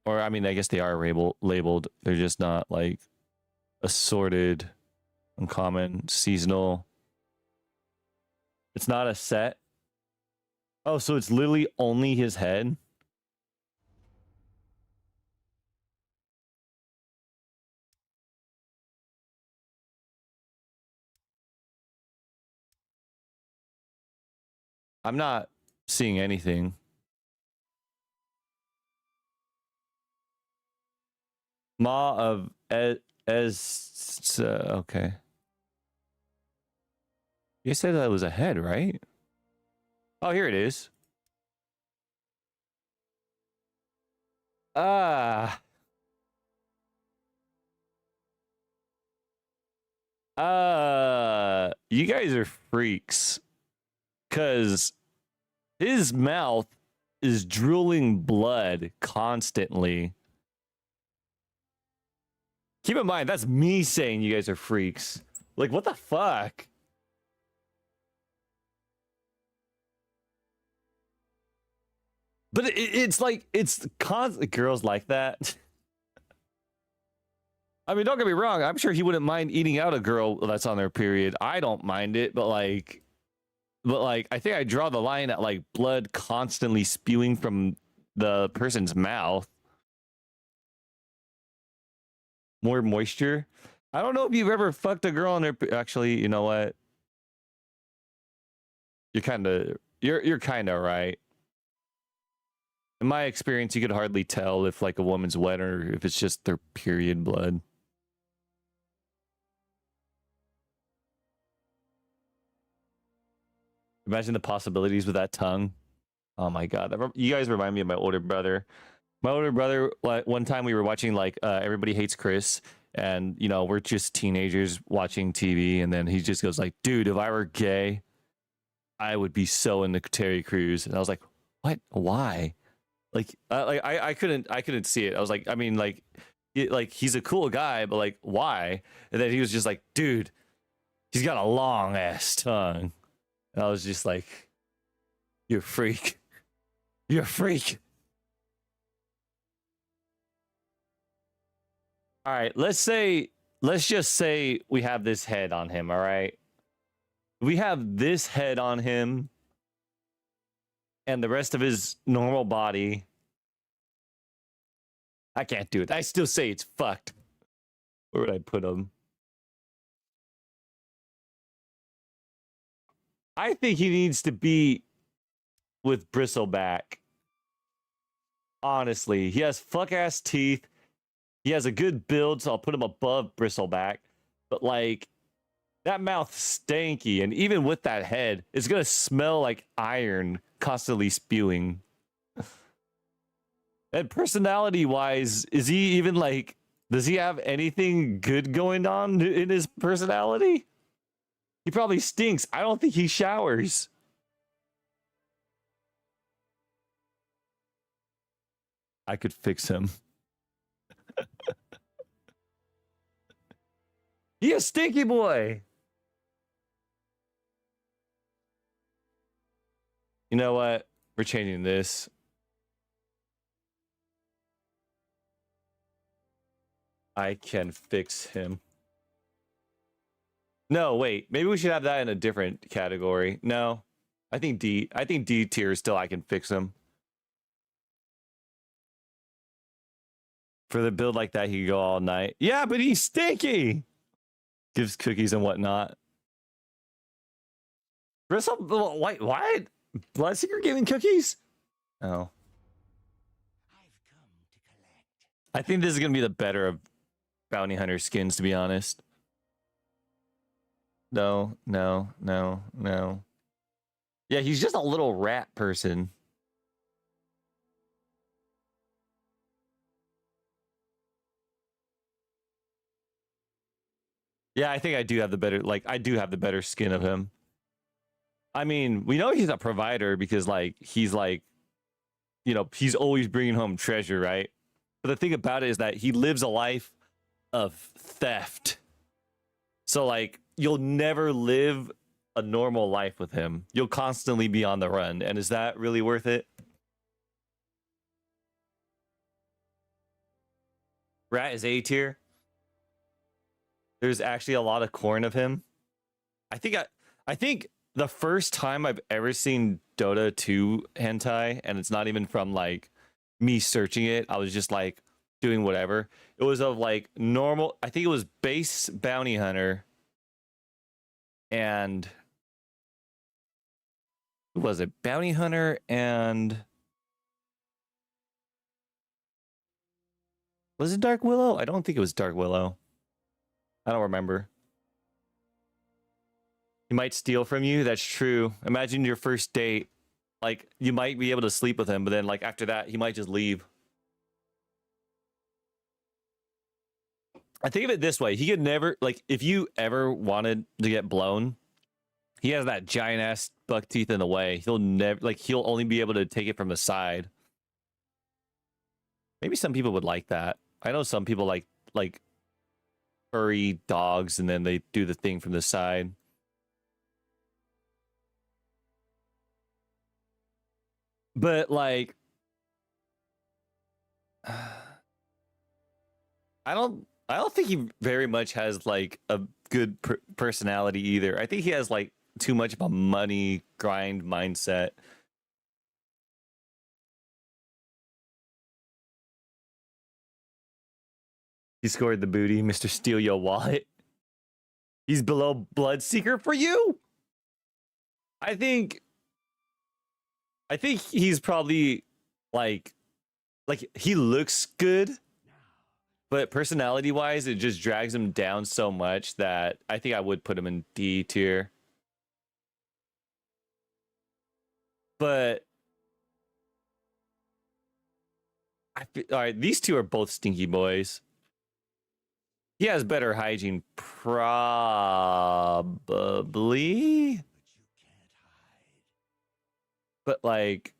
Or, I mean, I guess they are labeled. They're just not, like, assorted, uncommon, seasonal. It's not a set. Oh, so it's literally only his head? I'm not seeing anything. Ma of okay. You said that was a head, right? Oh, here it is. Ah. You guys are freaks. Cause his mouth is drooling blood constantly. Keep in mind, that's me saying you guys are freaks. Like, what the fuck? But it's like, it's constant. Girls like that. I mean, don't get me wrong. I'm sure he wouldn't mind eating out a girl that's on their period. I don't mind it, but like, I think I draw the line at like blood constantly spewing from the person's mouth. More moisture. I don't know if you've ever fucked a girl on their. Actually, you know what? You're kind of right. In my experience, you could hardly tell if like a woman's wet or if it's just their period blood. Imagine the possibilities with that tongue. Oh my god, you guys remind me of my older brother. My older brother, one time we were watching like Everybody Hates Chris, and you know we're just teenagers watching TV, and then he just goes like, "Dude, if I were gay, I would be so into Terry Crews." And I was like, "What? Why?" Like I couldn't see it. I was like, I mean, like he's a cool guy, but like why? And then he was just like, "Dude, he's got a long ass tongue." And I was just like, "You're a freak. You're a freak." All right, let's just say we have this head on him, all right? We have this head on him and the rest of his normal body. I can't do it. I still say it's fucked. Where would I put him? I think he needs to be with Bristleback. Honestly, he has fuck ass teeth. He has a good build, so I'll put him above Bristleback. But like, that mouth stanky, and even with that head, it's gonna smell like iron, constantly spewing. And personality-wise, is he even like? Does he have anything good going on in his personality? He probably stinks. I don't think he showers. I could fix him. He a stinky boy. You know what? We're changing this. I can fix him. No, wait. Maybe we should have that in a different category. No. I think D. I think D tier still I can fix him. For the build like that, he could go all night. Yeah, but he's stinky. Gives cookies and whatnot. Bristle, why? Bloodseeker giving cookies? Oh. I've come to collect. I think this is going to be the better of bounty hunter skins, to be honest. No. Yeah, he's just a little rat person. Yeah, I think I do have the better, I do have the better skin of him. I mean, we know he's a provider because, he's he's always bringing home treasure, right? But the thing about it is that he lives a life of theft. So, you'll never live a normal life with him. You'll constantly be on the run, and is that really worth it? Rat is A tier. There's actually a lot of corn of him. I think the first time I've ever seen Dota 2 hentai, and it's not even from like me searching it, I was just like doing whatever. It was of like normal, I think it was base bounty hunter and who was it? Bounty hunter and was it Dark Willow? I don't think it was Dark Willow. I don't remember. He might steal from you. That's true. Imagine your first date. Like, you might be able to sleep with him, but then, like, after that, he might just leave. I think of it this way. He could never, like, if you ever wanted to get blown, he has that giant ass buck teeth in the way. He'll never, like, he'll only be able to take it from the side. Maybe some people would like that. I know some people like furry dogs, and then they do the thing from the side. But like, I don't think he very much has like a good personality either. I think he has like too much of a money grind mindset. He scored the booty, Mr. Steal Your Wallet. He's below Bloodseeker for you. I think he's probably like he looks good, but personality wise, it just drags him down so much that I think I would put him in D tier. But all right, these two are both stinky boys. He has better hygiene, probably. But like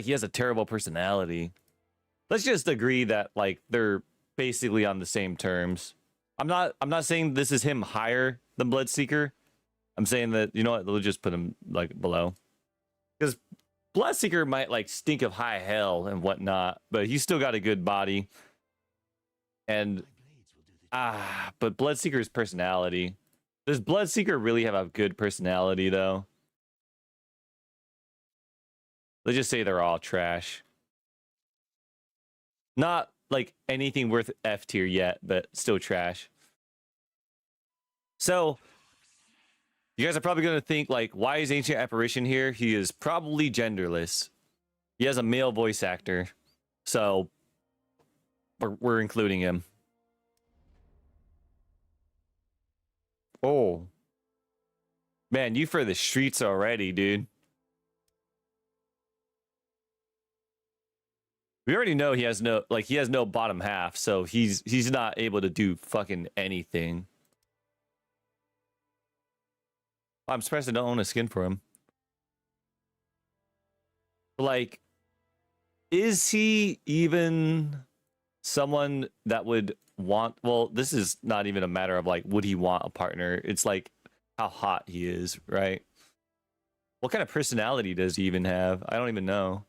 he has a terrible personality. Let's just agree that like they're basically on the same terms. I'm not saying this is him higher than Bloodseeker. I'm saying that, you know what, we'll just put him like below. Because Bloodseeker might like stink of high hell and whatnot, but he's still got a good body. And but Bloodseeker's personality. Does Bloodseeker really have a good personality though? Let's just say they're all trash. Not like anything worth F tier yet, but still trash. So you guys are probably going to think like, why is Ancient Apparition here? He is probably genderless. He has a male voice actor. So we're including him. Oh. Man, you for the streets already, dude. We already know he has no bottom half, so he's not able to do fucking anything. I'm surprised I don't own a skin for him. Like, is he even someone that would want, well, this is not even a matter of like, would he want a partner? It's like how hot he is, right? What kind of personality does he even have? I don't even know.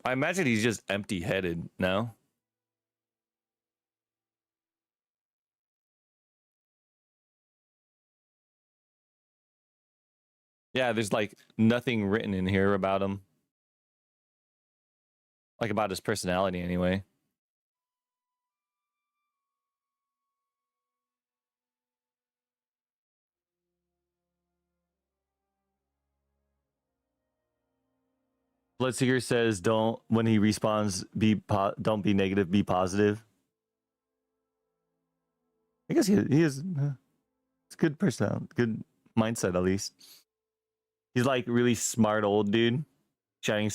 I imagine he's just empty-headed, no? Yeah, there's like nothing written in here about him. Like about his personality anyway. Bloodseeker says, "Don't when he respawns, don't be negative, be positive." I guess he is. It's good personality, good mindset at least. He's like really smart old dude, shining.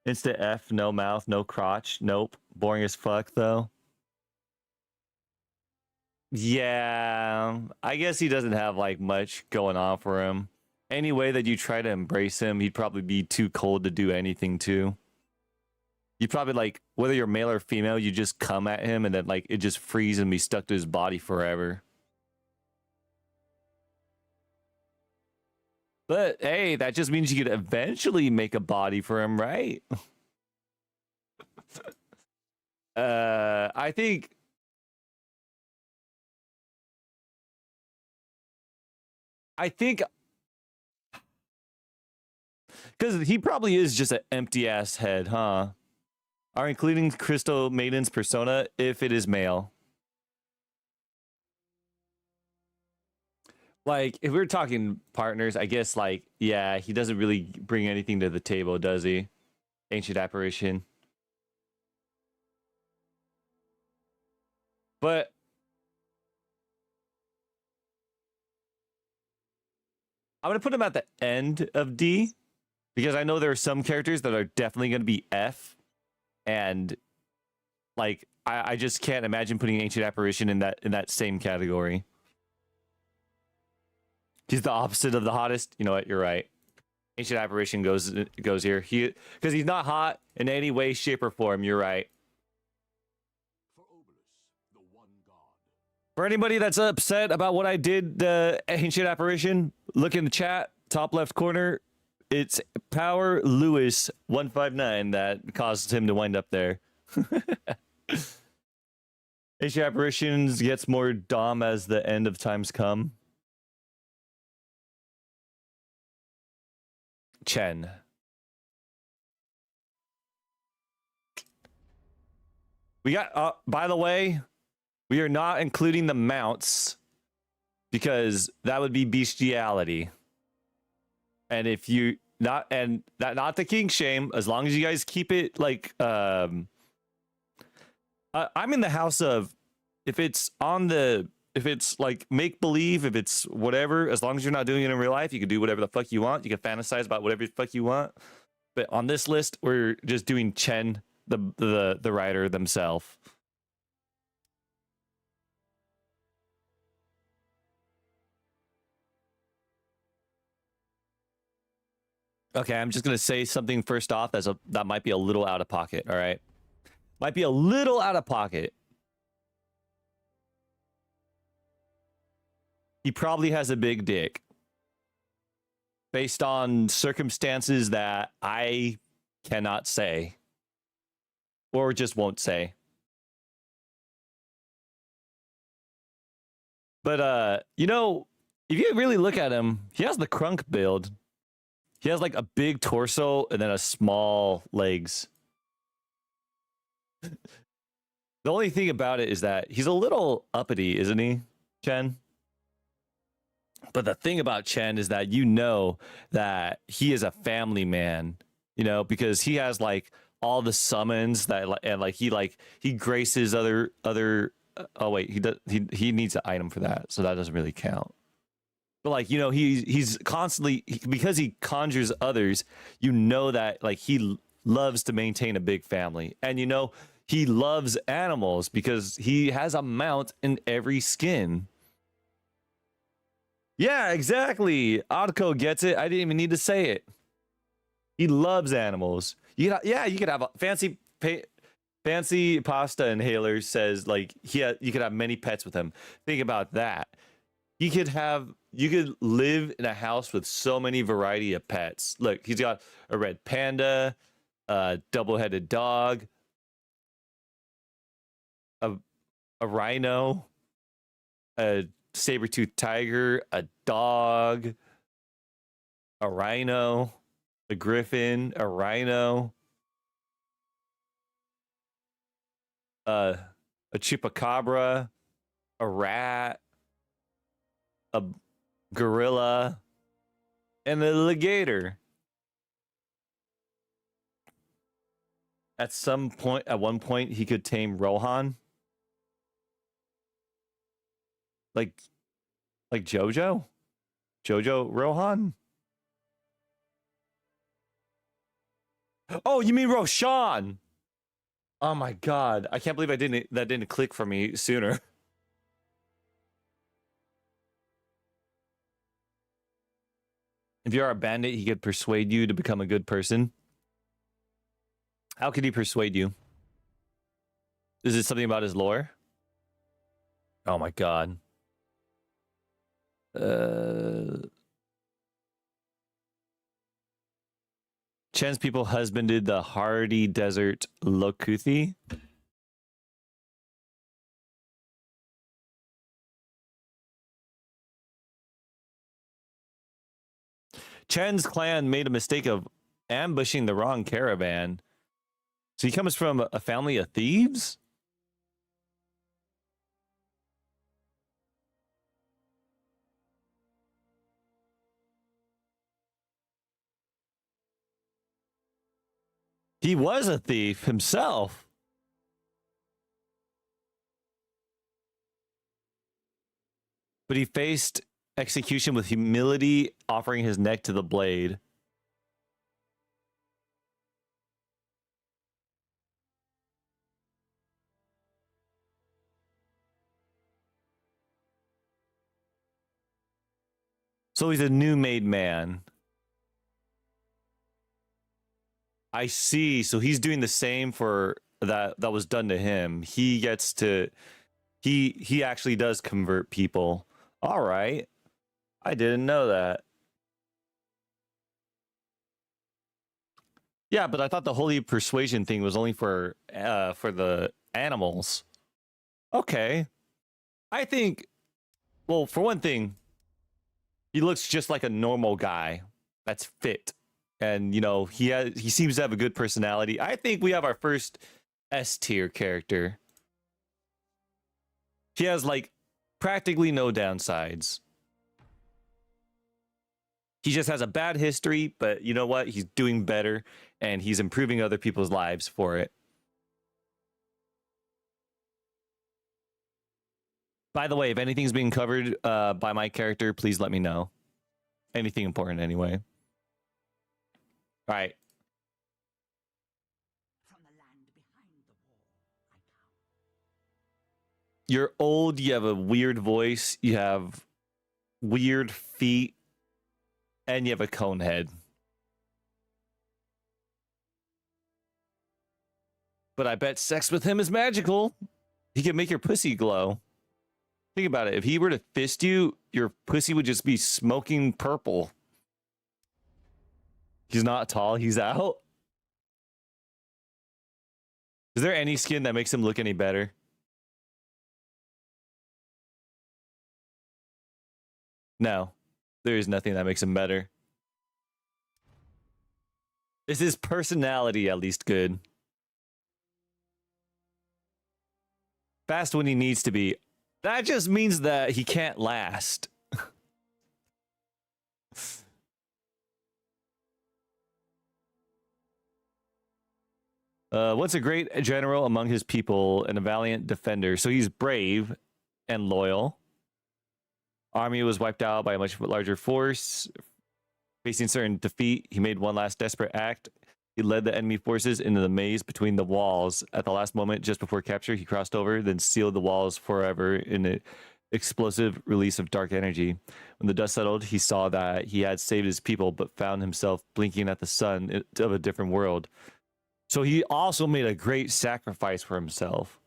Instant F, no mouth, no crotch. Nope, boring as fuck though. Yeah, I guess he doesn't have like much going on for him. Any way that you try to embrace him, he'd probably be too cold to do anything to. you probably like whether you're male or female, you just come at him and then like it just freezes and be stuck to his body forever. But hey, that just means you could eventually make a body for him, right? I think because he probably is just an empty ass head, huh? Are including Crystal Maiden's persona if it is male. Like, if we're talking partners, I guess, like, yeah, he doesn't really bring anything to the table, does he? Ancient Apparition. But I'm going to put him at the end of D because I know there are some characters that are definitely going to be F. And, like, I just can't imagine putting Ancient Apparition in that same category. He's the opposite of the hottest. You know what? You're right. Ancient Apparition goes here. Because he's not hot in any way, shape, or form. You're right. For anybody that's upset about what I did, the Ancient Apparition, look in the chat, top left corner. It's Power Lewis 159 that caused him to wind up there. Ancient Apparitions gets more Dom as the end of times come. Chen. We got, by the way, we are not including the mounts because that would be bestiality. And if you not the king shame, as long as you guys keep it like I'm in the house of if it's like make believe, if it's whatever, as long as you're not doing it in real life, you can do whatever the fuck you want. You can fantasize about whatever the fuck you want. But on this list, we're just doing Chen, the writer themselves. Okay, I'm just gonna say something first off that might be a little out of pocket. All right, might be a little out of pocket. He probably has a big dick based on circumstances that I cannot say or just won't say. But you know, if you really look at him, he has the crunk build. He has like a big torso and then a small legs. The only thing about it is that he's a little uppity, isn't he, Chen? But the thing about Chen is that you know that he is a family man, you know, because he has like all the summons that and like he graces other oh wait, he needs an item for that, so that doesn't really count. But like, you know, he's constantly because he conjures others, you know that like he loves to maintain a big family. And you know, he loves animals because he has a mount in every skin. Yeah, exactly. Odko gets it. I didn't even need to say it. He loves animals. You could have a fancy pasta inhaler says like you could have many pets with him. Think about that. You could live in a house with so many variety of pets. Look, he's got a red panda, a double-headed dog, a rhino, a saber-toothed tiger, a dog, a rhino, a griffin, a rhino, a chupacabra, a rat, a gorilla, and an alligator. At one point, he could tame Rohan. Like Jojo Rohan. Oh, you mean Roshan? Oh my god, I can't believe that didn't click for me sooner. If you are a bandit, he could persuade you to become a good person. How could he persuade you? Is it something about his lore? Oh my god. Chen's people husbanded the hardy desert Lokuthi. Chen's clan made a mistake of ambushing the wrong caravan. So he comes from a family of thieves? He was a thief himself. But he faced execution with humility, offering his neck to the blade. So he's a new made man. I see. So he's doing the same for that was done to him. He gets to he actually does convert people. All right. I didn't know that. Yeah, but I thought the holy persuasion thing was only for the animals. Okay. I think, well, for one thing, he looks just like a normal guy that's fit. And, you know, he seems to have a good personality. I think we have our first S tier character. He has like practically no downsides. He just has a bad history, but you know what? He's doing better and he's improving other people's lives for it. By the way, if anything's being covered by my character, please let me know. Anything important anyway. All right. From the land behind the wall, I come. You're old, you have a weird voice, you have weird feet, and you have a cone head. But I bet sex with him is magical. He can make your pussy glow. Think about it. If he were to fist you, your pussy would just be smoking purple. He's not tall. He's out. Is there any skin that makes him look any better? No. There is nothing that makes him better. Is his personality at least good? Fast when he needs to be. That just means that he can't last. Once a great general among his people and a valiant defender. So he's brave and loyal. Army was wiped out by a much larger force. Facing certain defeat, he made one last desperate act. He led the enemy forces into the maze between the walls. At the last moment, just before capture, he crossed over, then sealed the walls forever in an explosive release of dark energy. When the dust settled, he saw that he had saved his people, but found himself blinking at the sun of a different world. So he also made a great sacrifice for himself.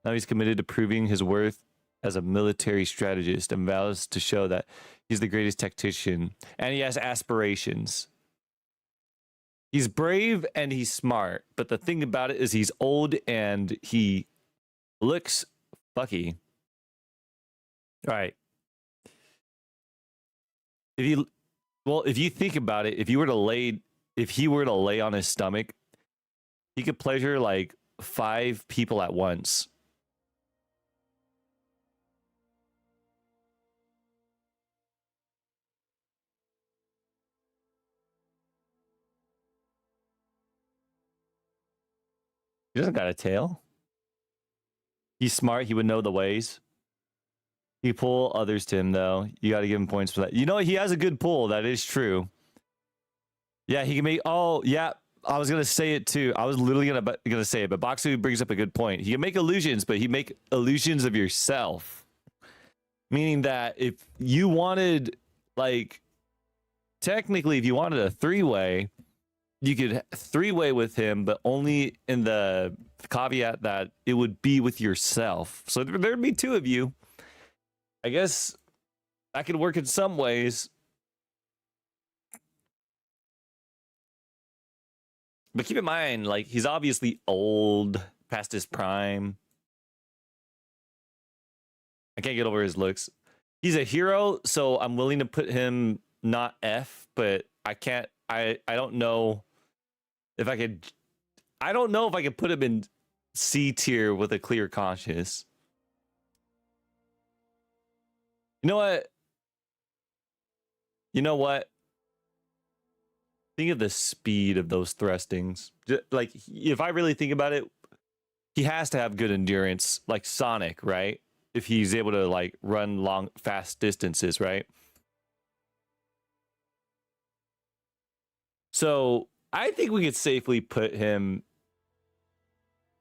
Now he's committed to proving his worth as a military strategist and vows to show that he's the greatest tactician. And he has aspirations. He's brave and he's smart, but the thing about it is he's old and he looks fucky. All right. If you think about it, if he were to lay on his stomach, he could pleasure like 5 people at once. He doesn't got a tail. He's smart. He would know the ways. He pull others to him, though. You got to give him points for that. You know, he has a good pull. That is true. Yeah, he can make... Oh, yeah. I was going to say it, too. I was literally going to say it, but Boxu brings up a good point. He can make illusions, but he make illusions of yourself. Meaning that if you wanted, like... Technically, if you wanted a 3-way, you could three-way with him, but only in the caveat that it would be with yourself. So there'd be two of you. I guess that could work in some ways. But keep in mind, like, he's obviously old, past his prime. I can't get over his looks. He's a hero, so I'm willing to put him not F, but I can't. I don't know if I could. I don't know if I could put him in C tier with a clear conscience. You know what? You know what? Think of the speed of those thrustings. Like, if I really think about it, he has to have good endurance, like Sonic, right? If he's able to like run long, fast distances, right? So I think we could safely put him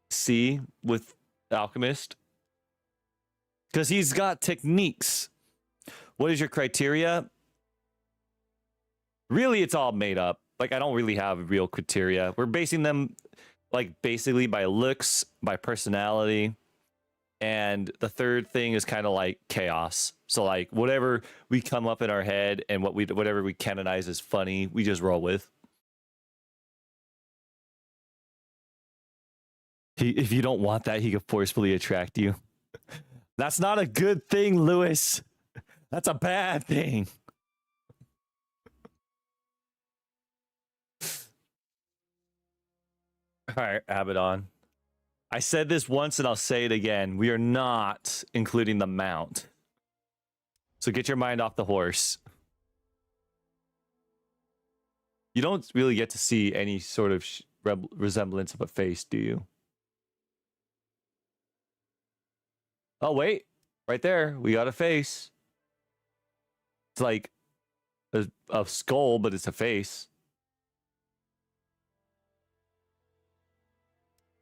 C with Alchemist because he's got techniques. What is your criteria? Really, it's all made up. Like, I don't really have real criteria. We're basing them like basically by looks, by personality. And the third thing is kind of like chaos. So like whatever we come up in our head and whatever we canonize as funny, we just roll with. If you don't want that, he could forcefully attract you. That's not a good thing, Lewis. That's a bad thing. All right, Abaddon. I said this once and I'll say it again. We are not including the mount. So get your mind off the horse. You don't really get to see any sort of resemblance of a face, do you? Oh, wait. Right there. We got a face. It's like a skull, but it's a face.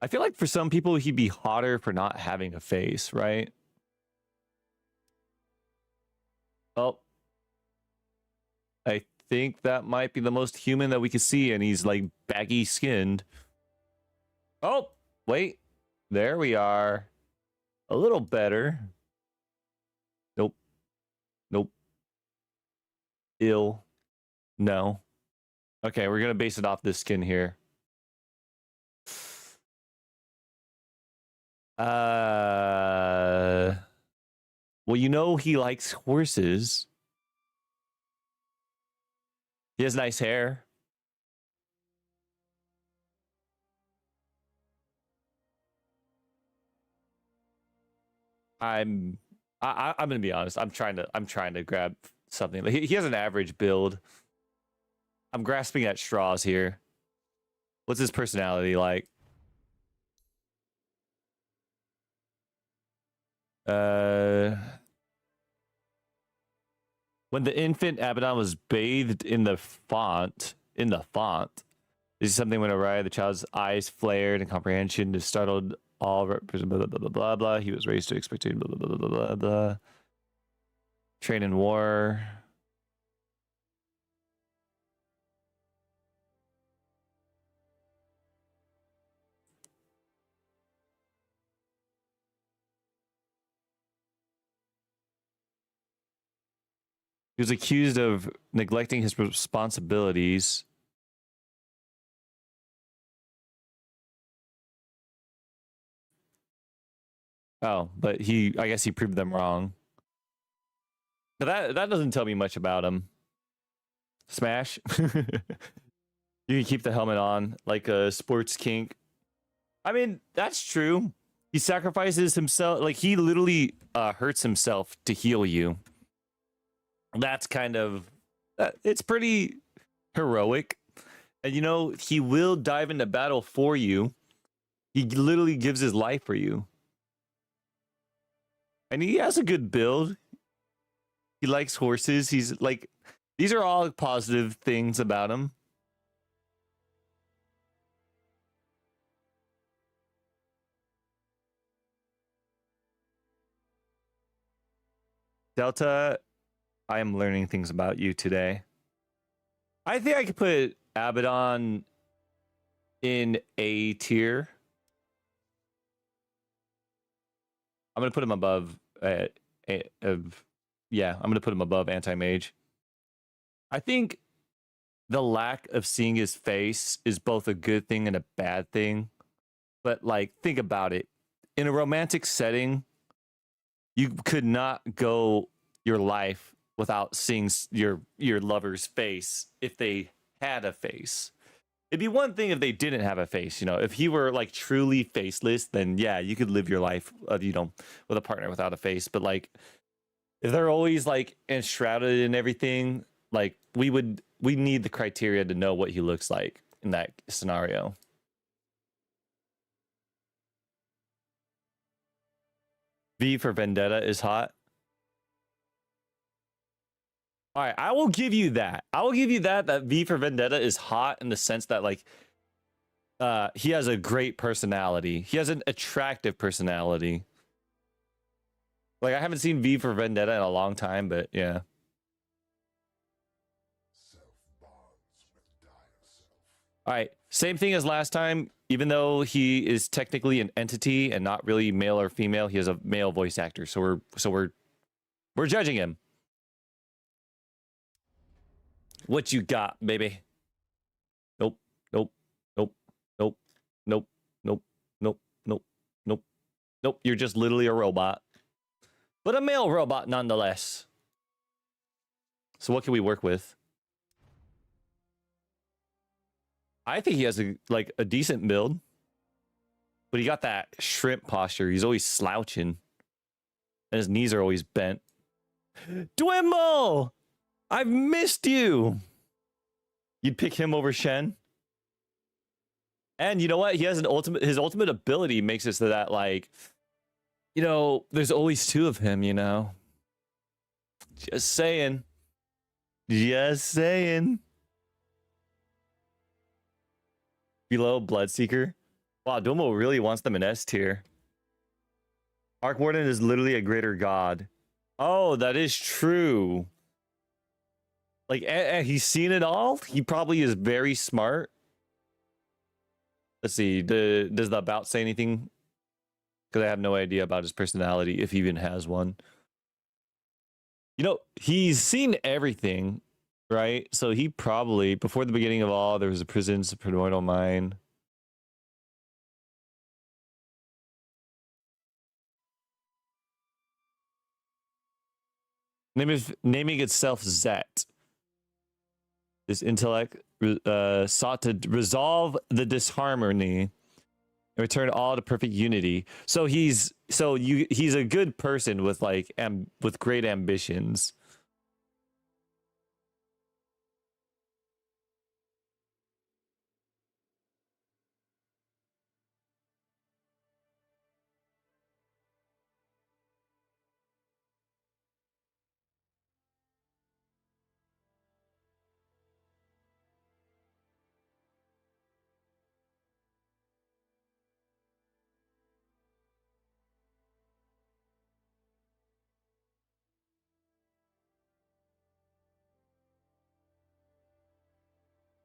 I feel like for some people, he'd be hotter for not having a face, right? Well, I think that might be the most human that we could see, and he's like baggy skinned. Oh, wait. There we are. A little better. Nope. Nope. Ill. No. Okay, we're going to base it off this skin here. Well, you know he likes horses. He has nice hair. I'm gonna be honest. I'm trying to grab something. He has an average build. I'm grasping at straws here. What's his personality like? When the infant Abaddon was bathed in the font, is something went awry. The child's eyes flared and comprehension is startled. All blah, blah, blah, blah, blah, blah. He was raised to expectation. Blah, blah, blah, blah, blah, blah. Train in war. He was accused of neglecting his responsibilities. Oh, but I guess he proved them wrong. But that doesn't tell me much about him. Smash. You can keep the helmet on like a sports kink. I mean, that's true. He sacrifices himself. Like, he literally hurts himself to heal you. That's kind of... it's pretty heroic. And, you know, he will dive into battle for you. He literally gives his life for you. And he has a good build. He likes horses. He's like... these are all positive things about him. Delta, I am learning things about you today. I think I could put Abaddon in A tier. I'm gonna put him above. Yeah, I'm gonna put him above anti-mage. I think the lack of seeing his face is both a good thing and a bad thing. But like, think about it. In a romantic setting, you could not go your life without seeing your lover's face if they had a face. It'd be one thing if they didn't have a face, you know. If he were like truly faceless, then yeah, you could live your life, you know, with a partner without a face. But like, if they're always like enshrouded in everything, like we need the criteria to know what he looks like in that scenario. V for Vendetta is hot. All right, I will give you that. I will give you that V for Vendetta is hot in the sense that like he has a great personality. He has an attractive personality. Like I haven't seen V for Vendetta in a long time, but yeah. All right, same thing as last time. Even though he is technically an entity and not really male or female, he is a male voice actor. So we're judging him. What you got, baby? Nope, nope, nope, nope, nope, nope, nope, nope, nope, nope. You're just literally a robot, but a male robot nonetheless. So what can we work with? I think he has a decent build, but he got that shrimp posture. He's always slouching, and his knees are always bent. Dwimble! I've missed you. You'd pick him over Shen? And you know what? He has his ultimate ability makes it so that, like, you know, there's always two of him, you know? Just saying. Just saying. Below Bloodseeker. Wow, Domo really wants them in S tier. Arc Warden is literally a greater god. Oh, that is true. Like, he's seen it all. He probably is very smart. Let's see. Does the about say anything? Because I have no idea about his personality, if he even has one. You know, he's seen everything, right? So he probably, before the beginning of all, there was a prison's primordial mind. Naming itself Zet. This intellect sought to resolve the disharmony and return all to perfect unity. So he's a good person with like with great ambitions.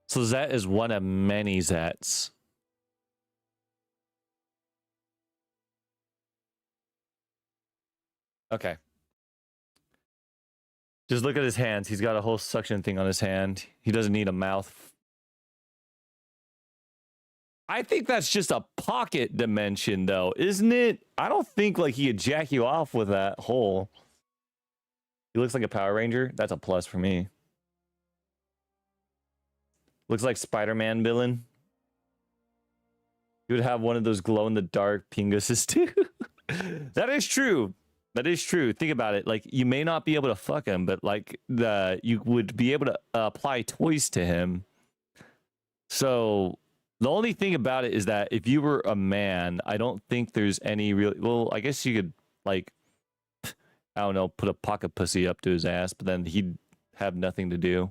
So Zet is one of many Zets. Okay. Just look at his hands. He's got a whole suction thing on his hand. He doesn't need a mouth. I think that's just a pocket dimension, though, isn't it? I don't think like he could jack you off with that hole. He looks like a Power Ranger. That's a plus for me. Looks like Spider-Man villain. You would have one of those glow-in-the-dark pinguses too. That is true. That is true. Think about it. Like, you may not be able to fuck him, but like you would be able to apply toys to him. So the only thing about it is that if you were a man, I don't think there's any real. Well, I guess you could like, I don't know, put a pocket pussy up to his ass, but then he'd have nothing to do.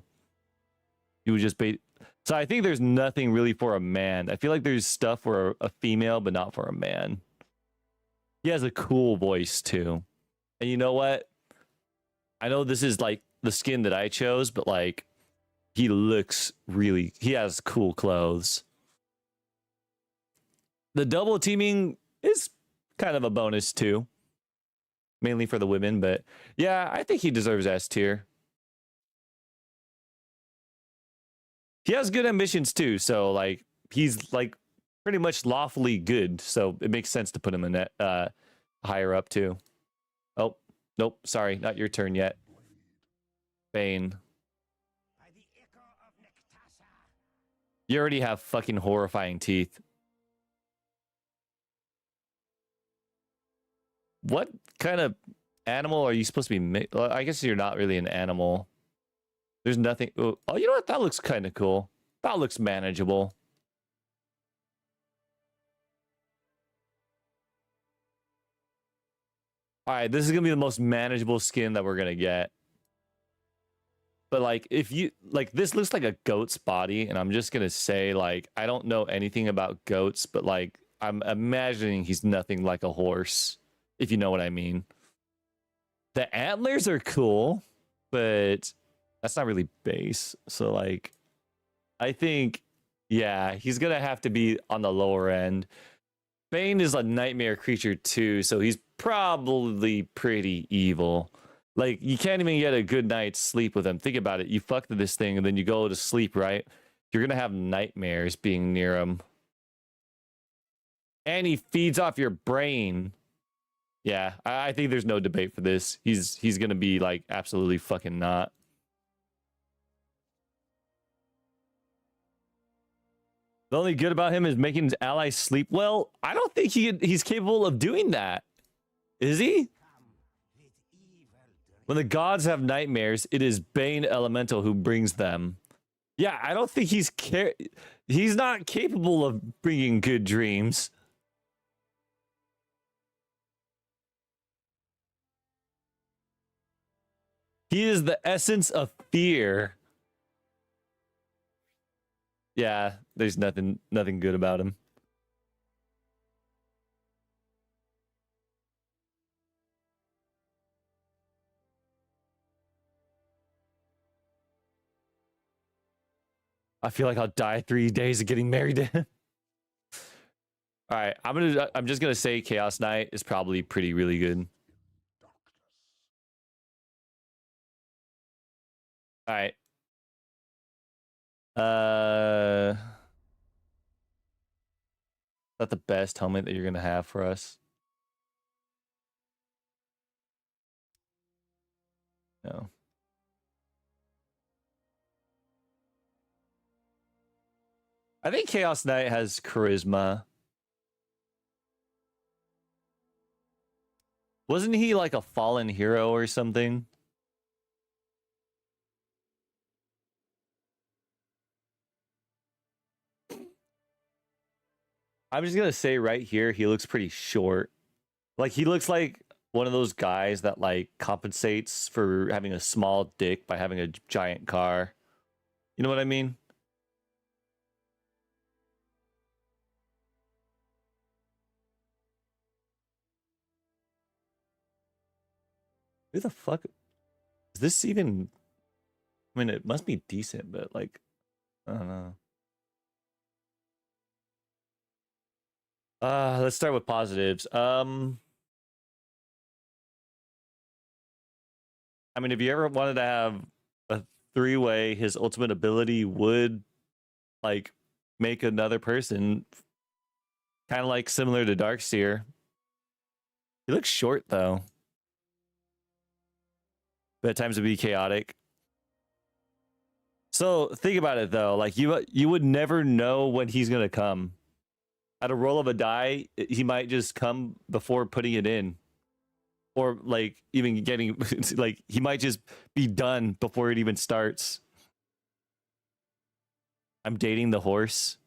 He would just be. So I think there's nothing really for a man. I feel like there's stuff for a female, but not for a man. He has a cool voice too. And you know what? I know this is like the skin that I chose, but like he looks really, he has cool clothes. The double teaming is kind of a bonus too, mainly for the women. But yeah, I think he deserves S tier. He has good ambitions too, so like he's like pretty much lawfully good. So it makes sense to put him in that higher up too. Oh nope, sorry, not your turn yet. Bane. By the echo of Nectasa. You already have fucking horrifying teeth. What kind of animal are you supposed to be? Well, I guess you're not really an animal. There's nothing. Oh, you know what? That looks kind of cool. That looks manageable. All right, this is gonna be the most manageable skin that we're gonna get. But like, if you like, this looks like a goat's body, and I'm just gonna say, like, I don't know anything about goats, but like, I'm imagining he's nothing like a horse, if you know what I mean. The antlers are cool, but that's not really base. So like, I think, yeah, he's gonna have to be on the lower end. Bane is a nightmare creature too, so he's probably pretty evil. Like, you can't even get a good night's sleep with him. Think about it. You fuck with this thing and then you go to sleep, right? You're gonna have nightmares being near him. And he feeds off your brain. Yeah, I think there's no debate for this. He's gonna be like absolutely fucking not. The only good about him is making his allies sleep well. I don't think he's capable of doing that. Is he? When the gods have nightmares, it is Bane Elemental who brings them. Yeah, I don't think he's not capable of bringing good dreams. He is the essence of fear. Yeah, there's nothing good about him. I feel like I'll die 3 days of getting married to him. All right, I'm just gonna say Chaos Knight is probably really good. All right. Not the best helmet that you're gonna have for us. No. I think Chaos Knight has charisma. Wasn't he like a fallen hero or something? I'm just gonna say right here, he looks pretty short. Like, he looks like one of those guys that like compensates for having a small dick by having a giant car. You know what I mean? Who the fuck is this even? I mean, it must be decent, but like, I don't know. Let's start with positives. I mean, if you ever wanted to have a three-way, his ultimate ability would like make another person kind of like similar to Darkseer. He looks short though. But at times it'd be chaotic. So think about it though, like you would never know when he's gonna come. At a roll of a die, he might just come before putting it in. Or like even getting like he might just be done before it even starts. I'm dating the horse.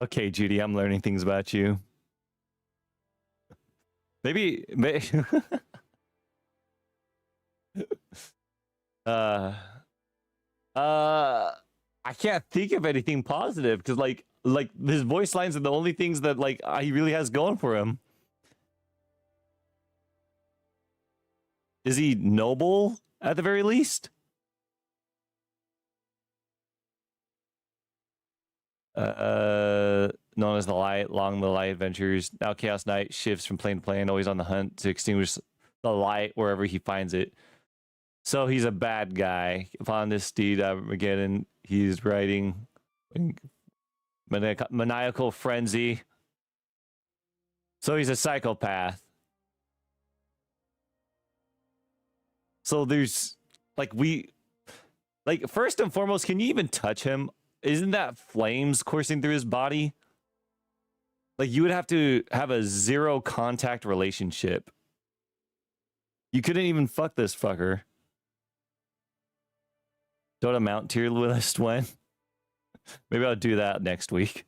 Okay, Judy, I'm learning things about you. Maybe uh I can't think of anything positive because like his voice lines are the only things that like he really has going for him. Is he noble at the very least? Known as the Light, long the Light adventures. Now Chaos Knight shifts from plane to plane, always on the hunt to extinguish the light wherever he finds it. So he's a bad guy. Upon this deed, Armageddon, he's riding maniacal frenzy. So he's a psychopath. So there's first and foremost, can you even touch him? Isn't that flames coursing through his body? Like, you would have to have a zero contact relationship. You couldn't even fuck this fucker. Dota mount tier list when? Maybe I'll do that next week.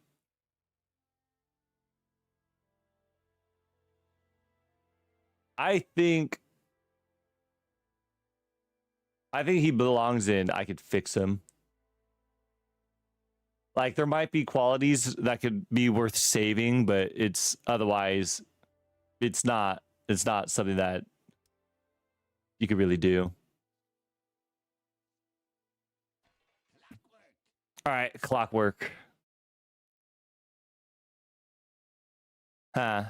I think he belongs in I could fix him. Like, there might be qualities that could be worth saving, but it's otherwise it's not something that you could really do. All right, clockwork. Huh.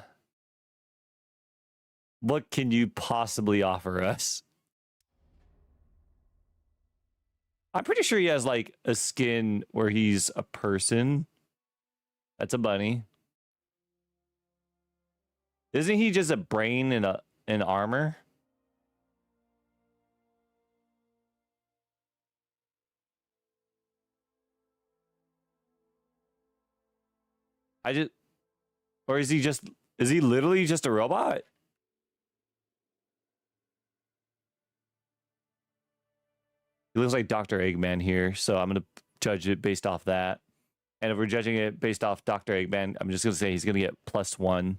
What can you possibly offer us? I'm pretty sure he has like a skin where he's a person. That's a bunny. Isn't he just a brain in an armor? Or is he literally just a robot? He looks like Dr. Eggman here, so I'm going to judge it based off that. And if we're judging it based off Dr. Eggman, I'm just going to say he's going to get +1.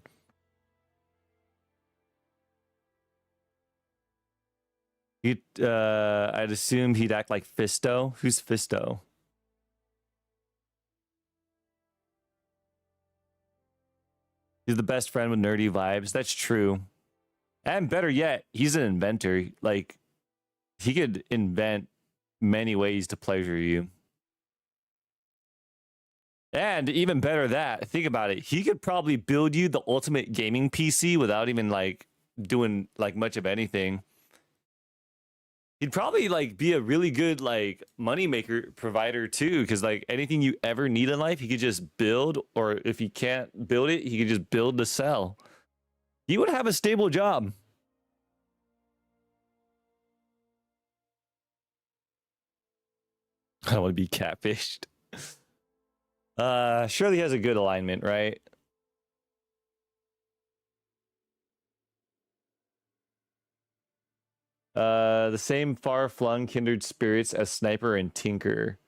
I'd assume he'd act like Fisto. Who's Fisto? He's the best friend with nerdy vibes. That's true. And better yet, he's an inventor. Like, he could invent many ways to pleasure you. And even better that, think about it. He could probably build you the ultimate gaming PC without even like doing like much of anything. He'd probably like be a really good like moneymaker provider too, because like anything you ever need in life, he could just build, or if he can't build it, he could just build to sell. He would have a stable job. I don't want to be catfished. Surely he has a good alignment, right? The same far-flung kindred spirits as Sniper and Tinker.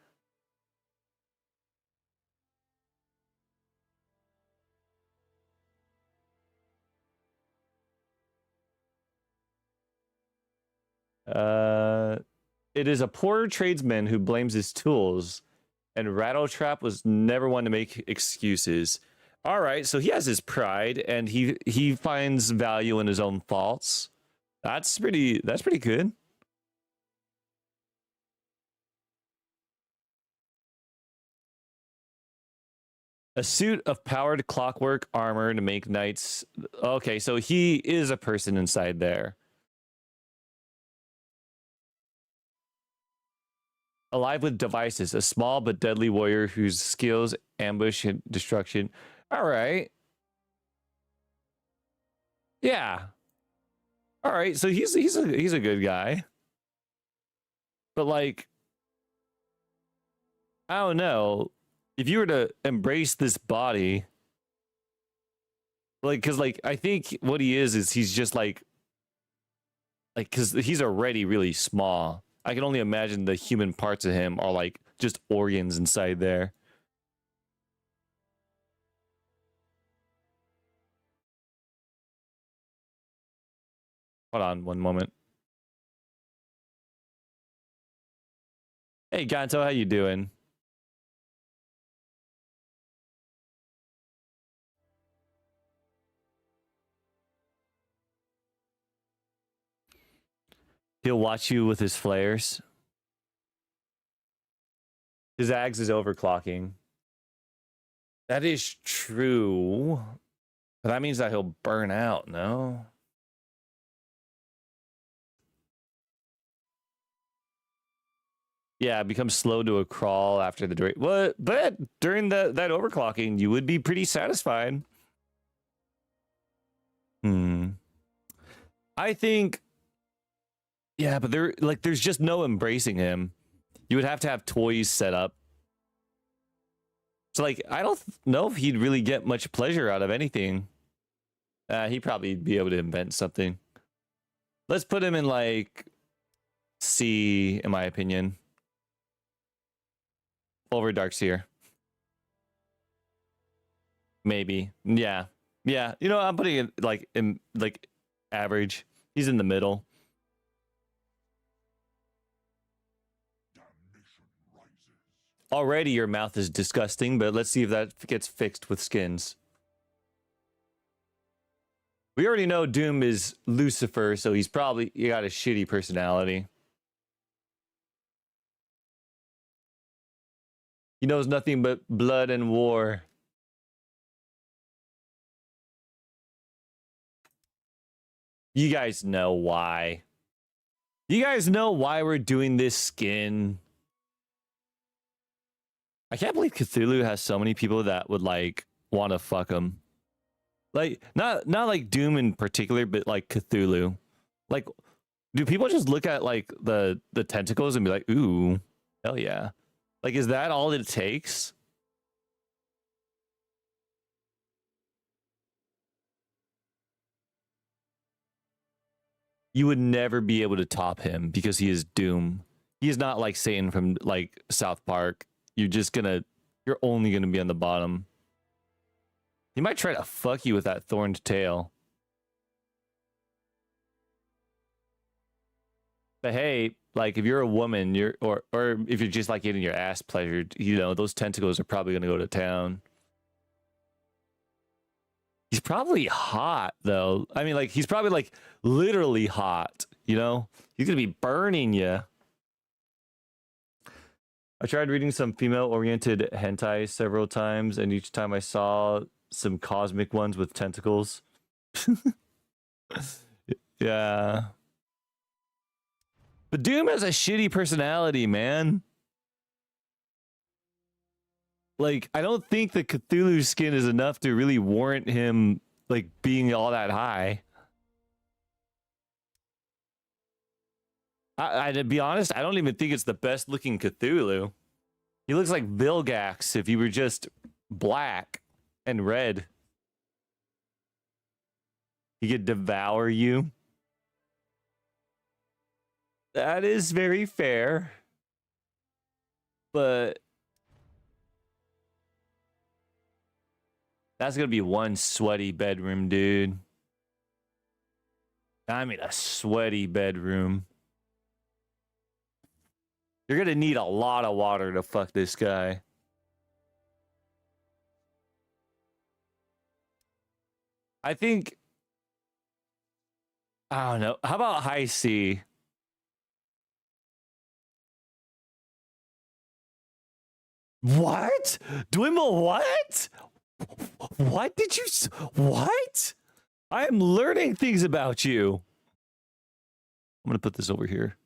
It is a poor tradesman who blames his tools, and Rattletrap was never one to make excuses. All right, so he has his pride, and he finds value in his own faults. That's pretty good. A suit of powered clockwork armor to make knights. Okay, so he is a person inside there. Alive with devices, a small but deadly warrior whose skills ambush and destruction. All right. Yeah. All right, so he's a good guy. But like, I don't know, if you were to embrace this body, like, because like I think what he is he's just like because he's already really small. I can only imagine the human parts of him are like just organs inside there. Hold on one moment. Hey Ganto, how you doing? He'll watch you with his flares. His Ags is overclocking. That is true. But that means that he'll burn out, no? Yeah, it becomes slow to a crawl after the duration. What? But during that overclocking, you would be pretty satisfied. I think. Yeah, but there's just no embracing him. You would have to have toys set up. So like, I don't know if he'd really get much pleasure out of anything. He'd probably be able to invent something. Let's put him in like C, in my opinion. Over Darkseer. Maybe. Yeah. Yeah. You know, I'm putting it like in like average. He's in the middle. Already your mouth is disgusting, but let's see if that gets fixed with skins. We already know Doom is Lucifer, so he's probably got a shitty personality. He knows nothing but blood and war. You guys know why. You guys know why we're doing this skin. I can't believe Cthulhu has so many people that would like want to fuck him. Like not like Doom in particular, but like Cthulhu. Like, do people just look at like the tentacles and be like, ooh, hell yeah. Like, is that all it takes? You would never be able to top him because he is Doom. He is not like Satan from like South Park. You're only gonna be on the bottom. He might try to fuck you with that thorned tail. But hey, like if you're a woman, or if you're just like getting your ass pleasured, you know, those tentacles are probably gonna go to town. He's probably hot though. I mean, like he's probably like literally hot, you know? He's gonna be burning you. I tried reading some female-oriented hentai several times, and each time I saw some cosmic ones with tentacles. Yeah. But Doom has a shitty personality, man. Like, I don't think the Cthulhu skin is enough to really warrant him, like, being all that high. To be honest, I don't even think it's the best looking Cthulhu. He looks like Vilgax if he were just black and red. He could devour you. That is very fair. But that's gonna be one sweaty bedroom, dude. I mean, a sweaty bedroom. You're gonna need a lot of water to fuck this guy. I think, I don't know. How about high C? What? Dwimble, what? What did you... What? I am learning things about you. I'm going to put this over here.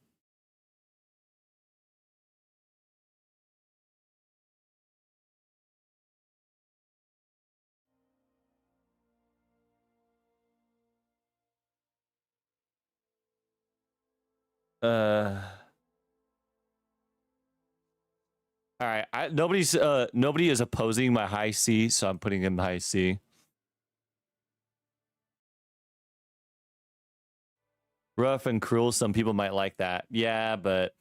All right. Nobody is opposing my high C, so I'm putting him high C. Rough and cruel. Some people might like that. Yeah, but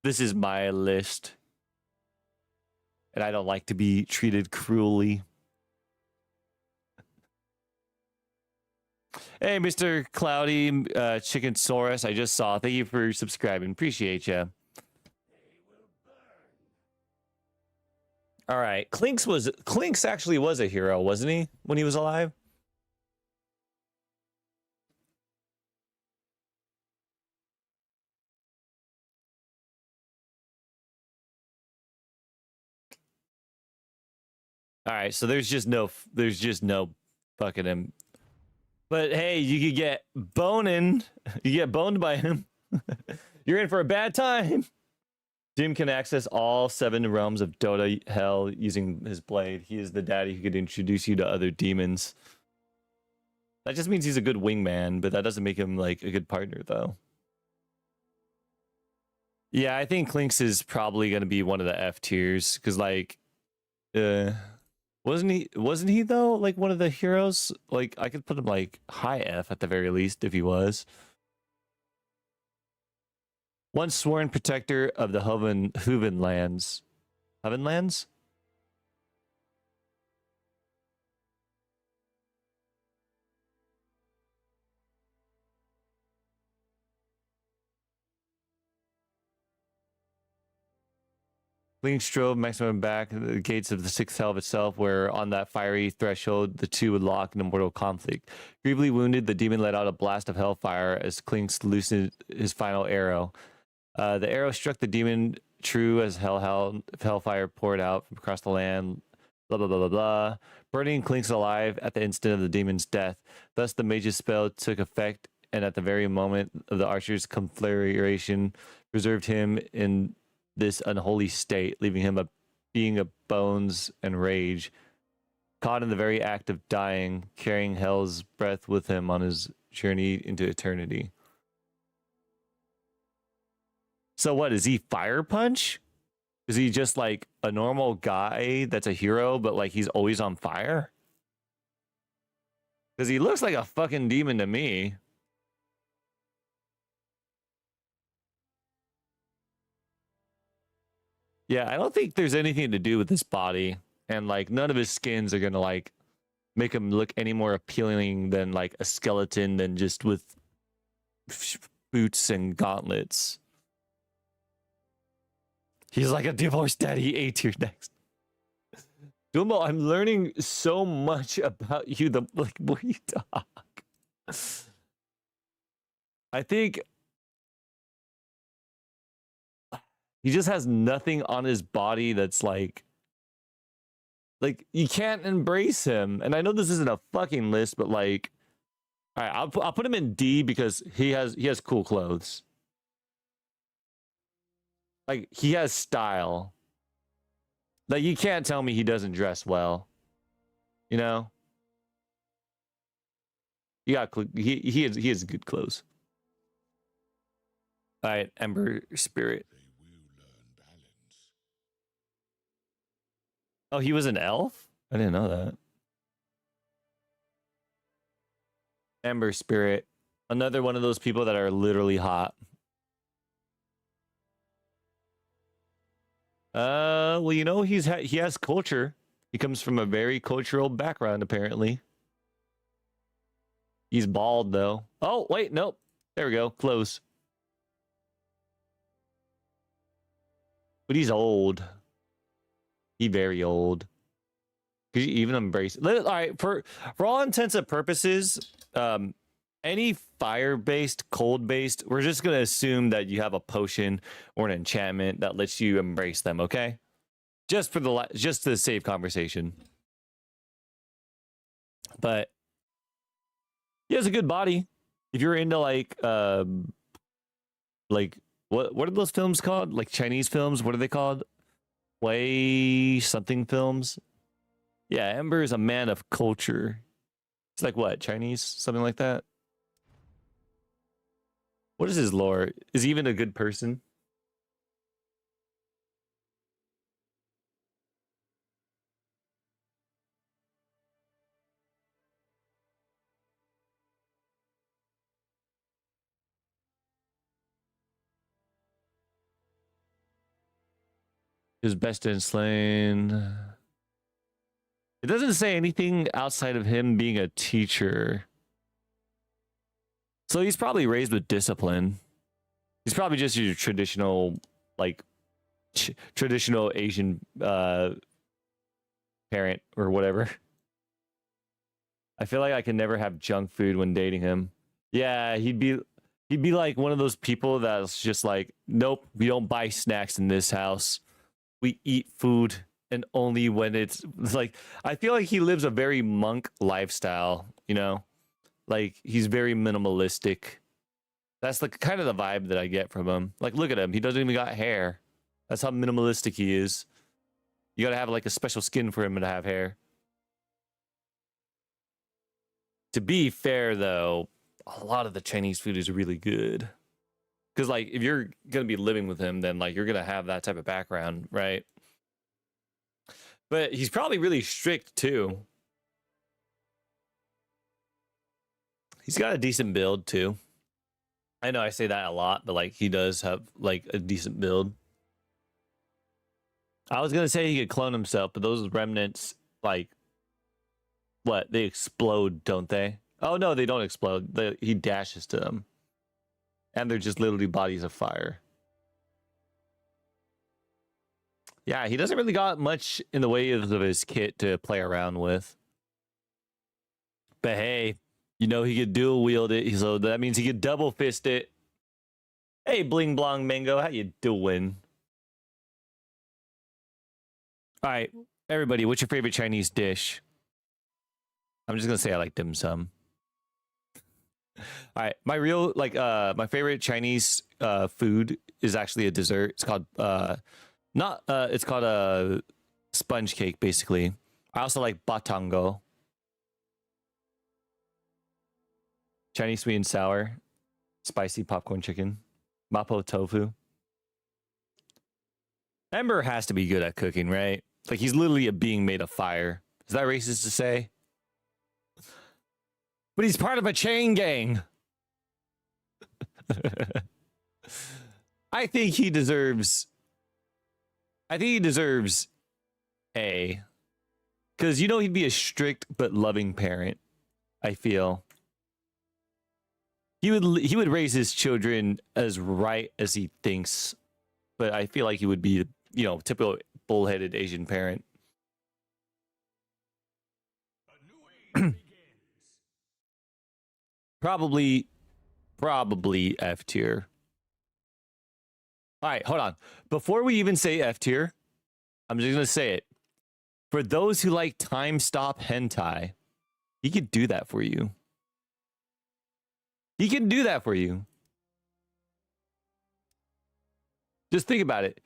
this is my list. And I don't like to be treated cruelly. Hey, Mr. Cloudy Chicken Saurus, I just saw. Thank you for subscribing. Appreciate you. All right. Clinks actually was a hero, wasn't he, when he was alive? All right, so there's just no fucking him. But hey, you could get boning. You get boned by him. You're in for a bad time. Doom can access all 7 realms of Dota hell using his blade. He is the daddy who could introduce you to other demons. That just means he's a good wingman, but that doesn't make him like a good partner, though. Yeah, I think Clinks is probably going to be one of the F tiers because, like, wasn't he though like one of the heroes? Like, I could put him like high F at the very least if he was. Once sworn protector of the Hooven lands. Hooven lands? Clean strove maximum back the gates of the 6th hell of itself, where on that fiery threshold the two would lock in a mortal conflict. Grievely wounded, the demon let out a blast of hellfire as Clinks loosened his final arrow. The arrow struck the demon true as hellfire poured out from across the land. Blah, blah, blah, blah, blah. Burning Clinks alive at the instant of the demon's death. Thus, the mage's spell took effect, and at the very moment of the archer's conflagration, preserved him in this unholy state, leaving him a being of bones and rage. Caught in the very act of dying, carrying hell's breath with him on his journey into eternity. So what, is he Fire Punch? Is he just like a normal guy that's a hero, but like he's always on fire? Because he looks like a fucking demon to me. Yeah, I don't think there's anything to do with his body. And like none of his skins are gonna like make him look any more appealing than like a skeleton than just with boots and gauntlets. He's like a divorced daddy A tier next. Dumbo, I'm learning so much about you the like more you talk. I think he just has nothing on his body that's like you can't embrace him. And I know this isn't a fucking list, but like, all right, I'll put him in D because he has cool clothes. Like he has style. Like you can't tell me he doesn't dress well. You know? He has good clothes. All right, Ember Spirit. Oh, he was an elf? I didn't know that. Ember Spirit. Another one of those people that are literally hot. Well, you know, he has culture. He comes from a very cultural background, apparently. He's bald, though. Oh, wait, nope. There we go. Close. But he's old. He's very old. Could you even embrace it? All right, for all intents and purposes, any fire-based, cold-based, we're just going to assume that you have a potion or an enchantment that lets you embrace them, okay? Just to save conversation. But he has a good body. If you're into like what are those films called? Like Chinese films, what are they called? Way something films. Yeah, Ember is a man of culture. It's like what, Chinese? Something like that. What is his lore? Is he even a good person? His best in slain. It doesn't say anything outside of him being a teacher. So he's probably raised with discipline. He's probably just your traditional, like, traditional Asian parent or whatever. I feel like I can never have junk food when dating him. Yeah, he'd be like one of those people that's just like, nope, we don't buy snacks in this house. We eat food. and only when it's like I feel like he lives a very monk lifestyle, you know? Like he's very minimalistic. That's the kind of the vibe that I get from him. Like look at him, he doesn't even got hair. That's how minimalistic he is. You got to have like a special skin for him to have hair. To be fair though, a lot of the Chinese food is really good. Cuz like if you're going to be living with him then like you're going to have that type of background, right? But he's probably really strict too. He's got a decent build too. I know I say that a lot, but like he does have like a decent build. I was gonna say he could clone himself, but those remnants, like, what? They explode, don't they? Oh no, they don't explode. He dashes to them, and they're just literally bodies of fire. Yeah, he doesn't really got much in the way of his kit to play around with. But hey, you know he could dual wield it, so that means he could double fist it. Hey, Bling Blong Mango, how you doing? All right, everybody, what's your favorite Chinese dish? I'm just gonna say I like dim sum. All right, my real my favorite Chinese food is actually a dessert. It's called it's called a sponge cake, basically. I also like batango, Chinese sweet and sour, spicy popcorn chicken, mapo tofu. Ember has to be good at cooking, right? Like he's literally a being made of fire. Is that racist to say? But he's part of a chain gang. I think he deserves A. Because you know he'd be a strict but loving parent. I feel he would raise his children as right as he thinks, but I feel like he would be, you know, typical bullheaded Asian parent. Probably F tier. All right, hold on. Before we even say F tier, I'm just gonna say it. For those who like time stop hentai, he could do that for you. He can do that for you. Just think about it.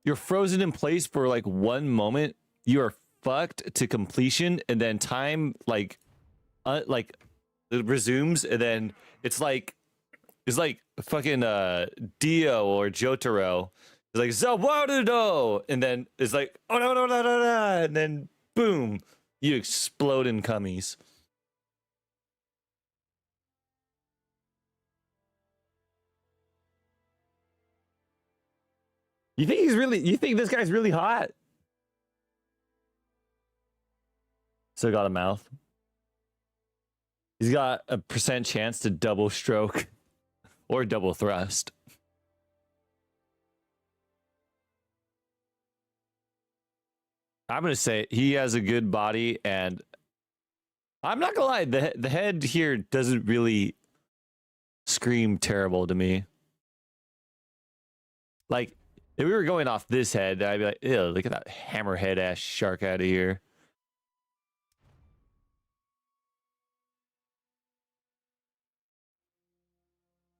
You're frozen in place for like one moment. You are fucked to completion, and then time like it resumes, and then it's like fucking Dio or Jotaro. It's like Zawarudo, and then it's like oh no, and then boom, you explode in cummies. You think this guy's really hot? Still got a mouth. He's got a % chance to double stroke or double thrust. I'm gonna say he has a good body, and I'm not gonna lie, the head here doesn't really scream terrible to me. Like if we were going off this head, I'd be like, ew, look at that hammerhead ass shark out of here.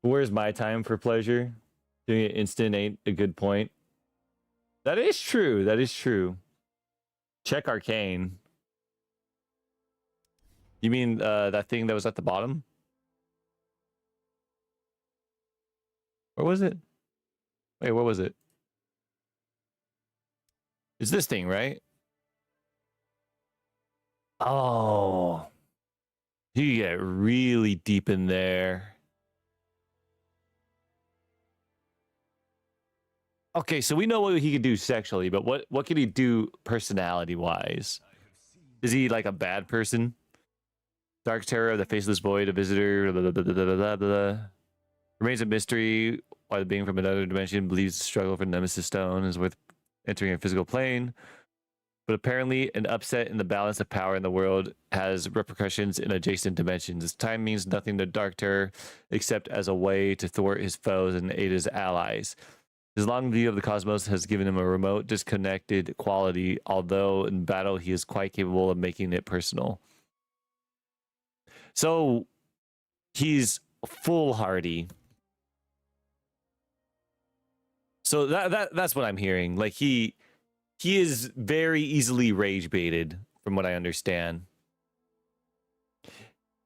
Where's my time for pleasure? Doing it instant ain't a good point. That is true. That is true. Check Arcane. You mean that thing that was at the bottom? Where was it? Wait, where was it? It's this thing, right? Oh. You get really deep in there. Okay, so we know what he could do sexually, but what can he do personality-wise? Is he like a bad person? Dark terror of the faceless void, a visitor, blah, blah, blah, blah, blah, blah. Remains a mystery why the being from another dimension believes the struggle for Nemesis Stone is worth entering a physical plane. But apparently, an upset in the balance of power in the world has repercussions in adjacent dimensions. This time means nothing to Dark Terror except as a way to thwart his foes and aid his allies. His long view of the cosmos has given him a remote, disconnected quality, although in battle he is quite capable of making it personal. So he's foolhardy. So that's what I'm hearing. Like he is very easily rage baited, from what I understand.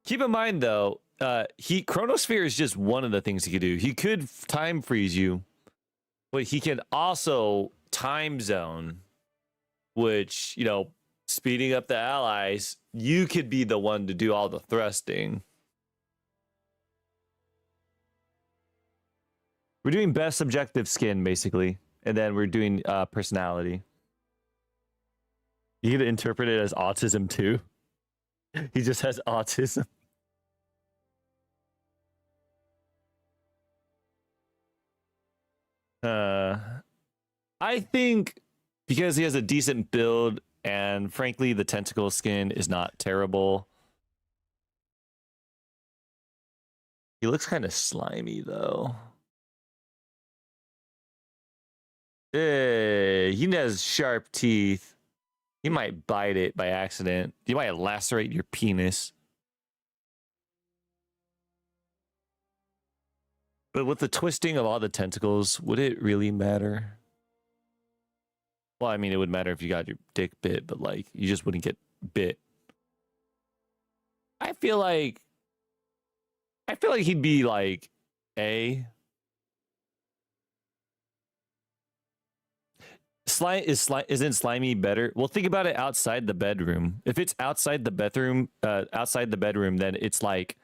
Keep in mind though, Chronosphere is just one of the things he could do. He could time freeze you, but he can also time zone, which, you know, speeding up the allies, you could be the one to do all the thrusting. We're doing best subjective skin, basically, and then we're doing personality. You could interpret it as autism, too. He just has autism. I think because he has a decent build, and frankly, the tentacle skin is not terrible. He looks kind of slimy, though. He has sharp teeth. He might bite it by accident. You might lacerate your penis. But with the twisting of all the tentacles, would it really matter? Well, I mean, it would matter if you got your dick bit, but like, you just wouldn't get bit. I feel like he'd be like A. Isn't slimy better? Well, think about it outside the bedroom. If it's outside the bedroom, then it's like,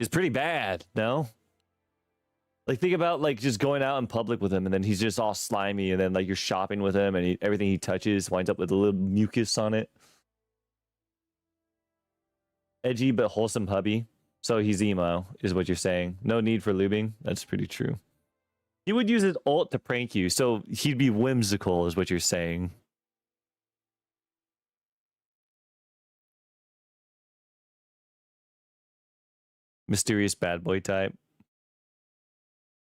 it's pretty bad, no? Like, think about like just going out in public with him, and then he's just all slimy, and then like you're shopping with him, and everything he touches winds up with a little mucus on it. Edgy but wholesome hubby. So he's emo, is what you're saying. No need for lubing. That's pretty true. He would use his ult to prank you, so he'd be whimsical, is what you're saying. Mysterious bad boy type.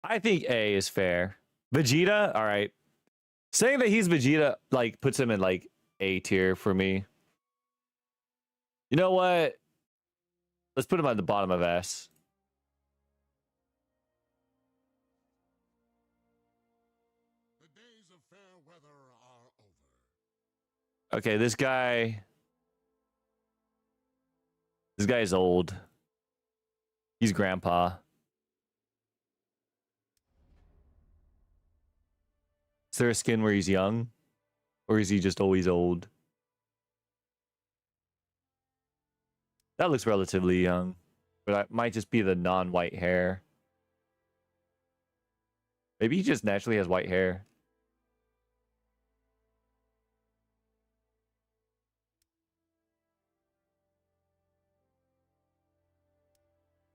I think A is fair. Vegeta, all right. Saying that he's Vegeta like puts him in like A tier for me. You know what? Let's put him at the bottom of S. The days of fair weather are over. Okay, this guy is old. He's grandpa. Is there a skin where he's young? Or is he just always old? That looks relatively young. But it might just be the non-white hair. Maybe he just naturally has white hair.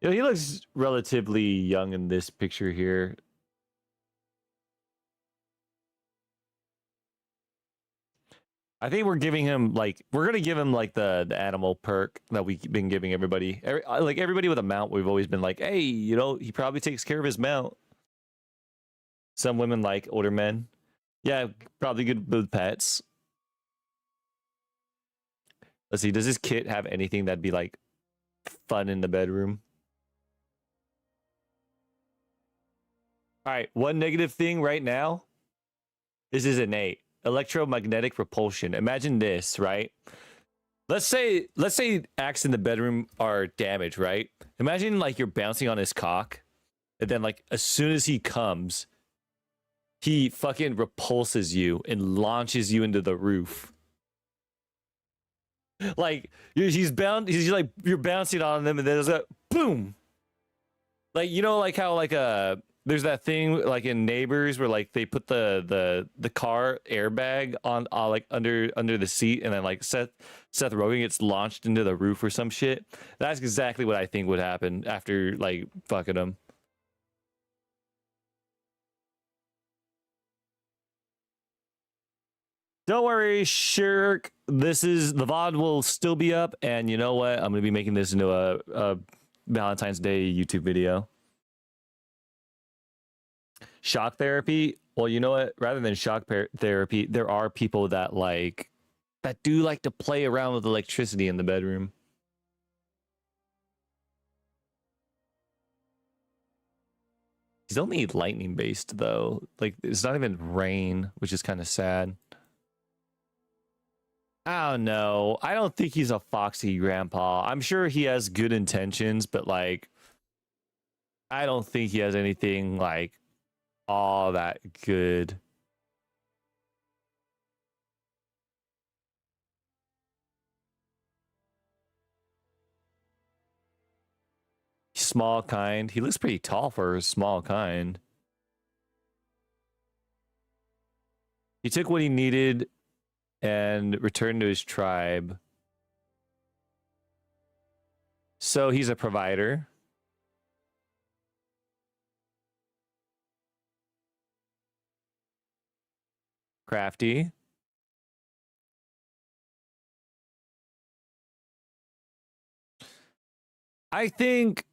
You know, he looks relatively young in this picture here. I think we're giving him like we're gonna give him like the animal perk that we've been giving everybody. Like everybody with a mount, we've always been like, hey, you know, he probably takes care of his mount. Some women like older men. Yeah, probably good with pets. Let's see, does this kit have anything that'd be like fun in the bedroom? All right, one negative thing right now. This is innate. Electromagnetic repulsion. Imagine this, right? Let's say acts in the bedroom are damaged, right? Imagine like you're bouncing on his cock, and then like as soon as he comes, he fucking repulses you and launches you into the roof. Like he's like you're bouncing on them, and then there's a boom. Like, you know, like how like there's that thing like in Neighbors where like they put the car airbag on like under the seat, and then like Seth Rogen gets launched into the roof or some shit. That's exactly what I think would happen after like fucking him. Don't worry, Shirk. The VOD will still be up, and you know what? I'm gonna be making this into a Valentine's Day YouTube video. Shock therapy. Well, you know what? Rather than shock therapy, there are people that do like to play around with electricity in the bedroom. He's only lightning based though. Like it's not even rain, which is kind of sad. I don't know. I don't think he's a foxy grandpa. I'm sure he has good intentions, but like I don't think he has anything like all that good. Small kind. He looks pretty tall for a small kind. He took what he needed and returned to his tribe. So he's a provider. Crafty. I think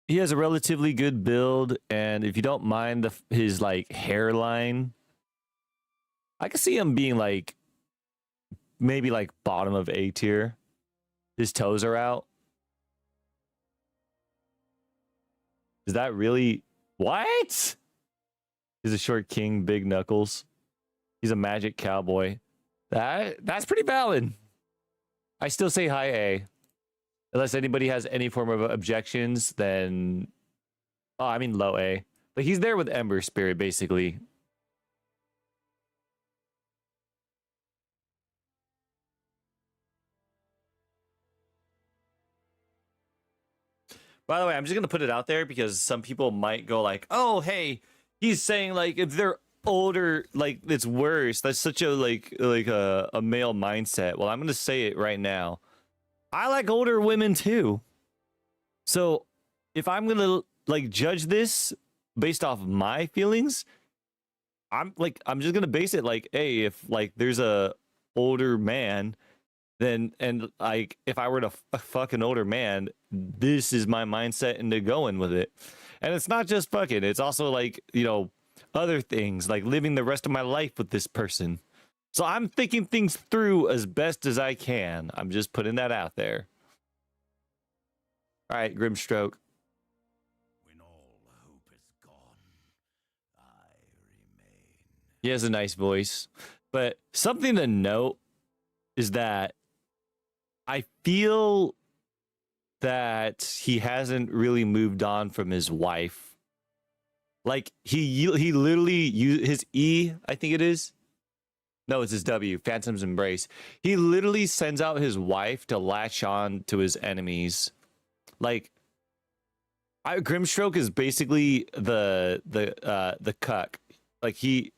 he has a relatively good build, and if you don't mind his like hairline, I can see him being like maybe like bottom of A tier. His toes are out. Is that really what? He's a short king, big knuckles. He's a magic cowboy. That's pretty valid. I still say high A. Unless anybody has any form of objections, then I mean low A. But he's there with Ember Spirit, basically. By the way, I'm just gonna put it out there because some people might go like, "Oh, hey, he's saying like if they're older, like it's worse." That's such a like a male mindset. Well, I'm gonna say it right now. I like older women too. So if I'm gonna like judge this based off my feelings, I'm just gonna base it like, hey, if like there's a older man, then and like if I were to fuck an older man, this is my mindset into going with it. And it's not just fucking, it's also like, you know, other things like living the rest of my life with this person. So I'm thinking things through as best as I can. I'm just putting that out there. All right, Grimstroke. When all hope is gone, I remain. He has a nice voice. But something to note is that I feel that he hasn't really moved on from his wife. Like he literally used his E, I think it is. No, it's his W, Phantom's Embrace. He literally sends out his wife to latch on to his enemies. Like Grimstroke is basically the cuck. He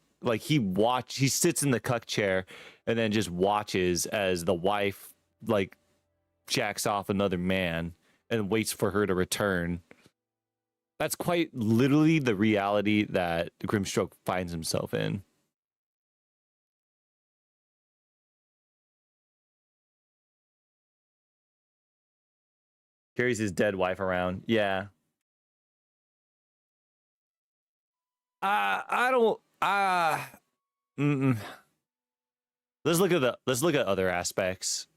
sits in the cuck chair and then just watches as the wife like jacks off another man and waits for her to return. That's quite literally the reality that Grimstroke finds himself in. Carries his dead wife around. Yeah. I don't. Mm-mm. Let's look at other aspects.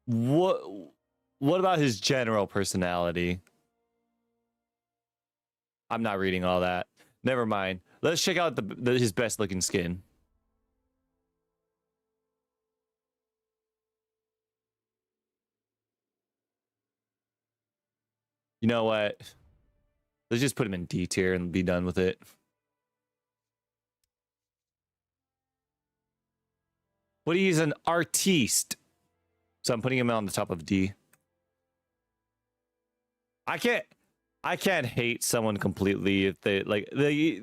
What about his general personality? I'm not reading all that. Never mind. Let's check out his best looking skin. You know what? Let's just put him in D tier and be done with it. But he's an artiste. So I'm putting him on the top of D. I can't hate someone completely if they like he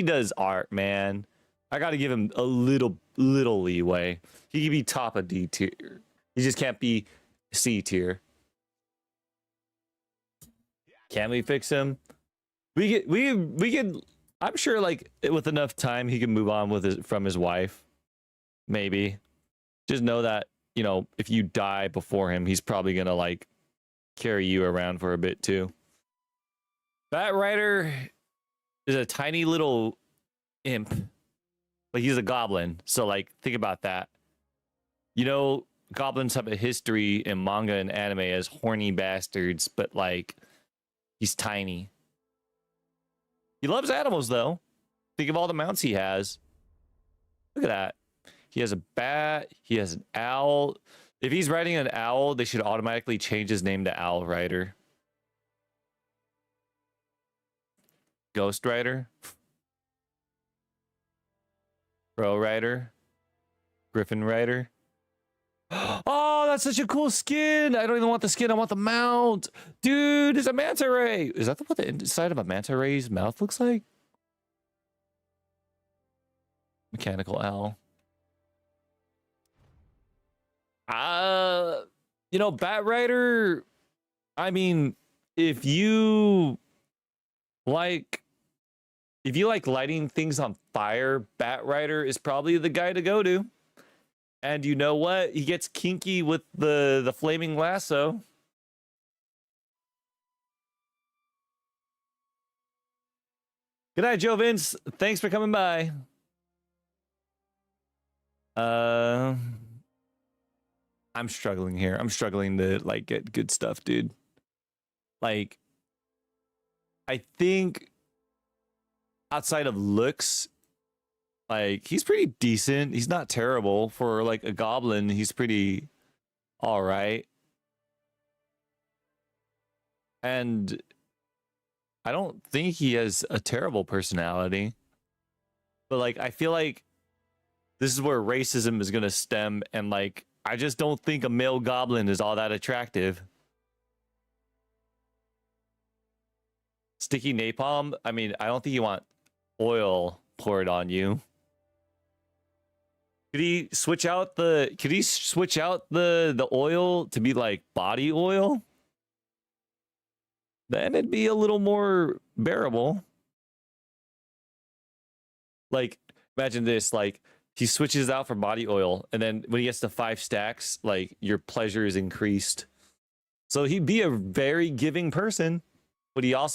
does art, man. I got to give him a little leeway. He can be top of D tier. He just can't be C tier. Can we fix him? We could. I'm sure, like with enough time, he can move on from his wife. Maybe. Just know that, you know, if you die before him, he's probably gonna like carry you around for a bit too. Bat Rider is a tiny little imp, but he's a goblin. So like, think about that. You know, goblins have a history in manga and anime as horny bastards, but like, he's tiny. He loves animals though. Think of all the mounts he has. Look at that. He has a bat. He has an owl. If he's riding an owl, they should automatically change his name to Owl Rider. Ghost Rider. Crow Rider. Griffin Rider. Oh, that's such a cool skin. I don't even want the skin. I want the mount. Dude, it's a manta ray. Is that what the inside of a manta ray's mouth looks like? Mechanical owl. You know, Bat Rider, I mean, if you like lighting things on fire, Bat Rider is probably the guy to go to. And you know what? He gets kinky with the flaming lasso. Good night, Joe Vince. Thanks for coming by. I'm struggling here. I'm struggling to like get good stuff, dude. Like, I think outside of looks, like, he's pretty decent. He's not terrible for like a goblin. He's pretty all right. And I don't think he has a terrible personality. But like, I feel like this is where racism is going to stem. And like, I just don't think a male goblin is all that attractive. Sticky napalm. I mean, I don't think you want oil poured on you. Could he switch out the oil to be like body oil? Then it'd be a little more bearable. Like, imagine this, like, he switches out for body oil, and then when he gets to 5 stacks, like, your pleasure is increased. So he'd be a very giving person, but he also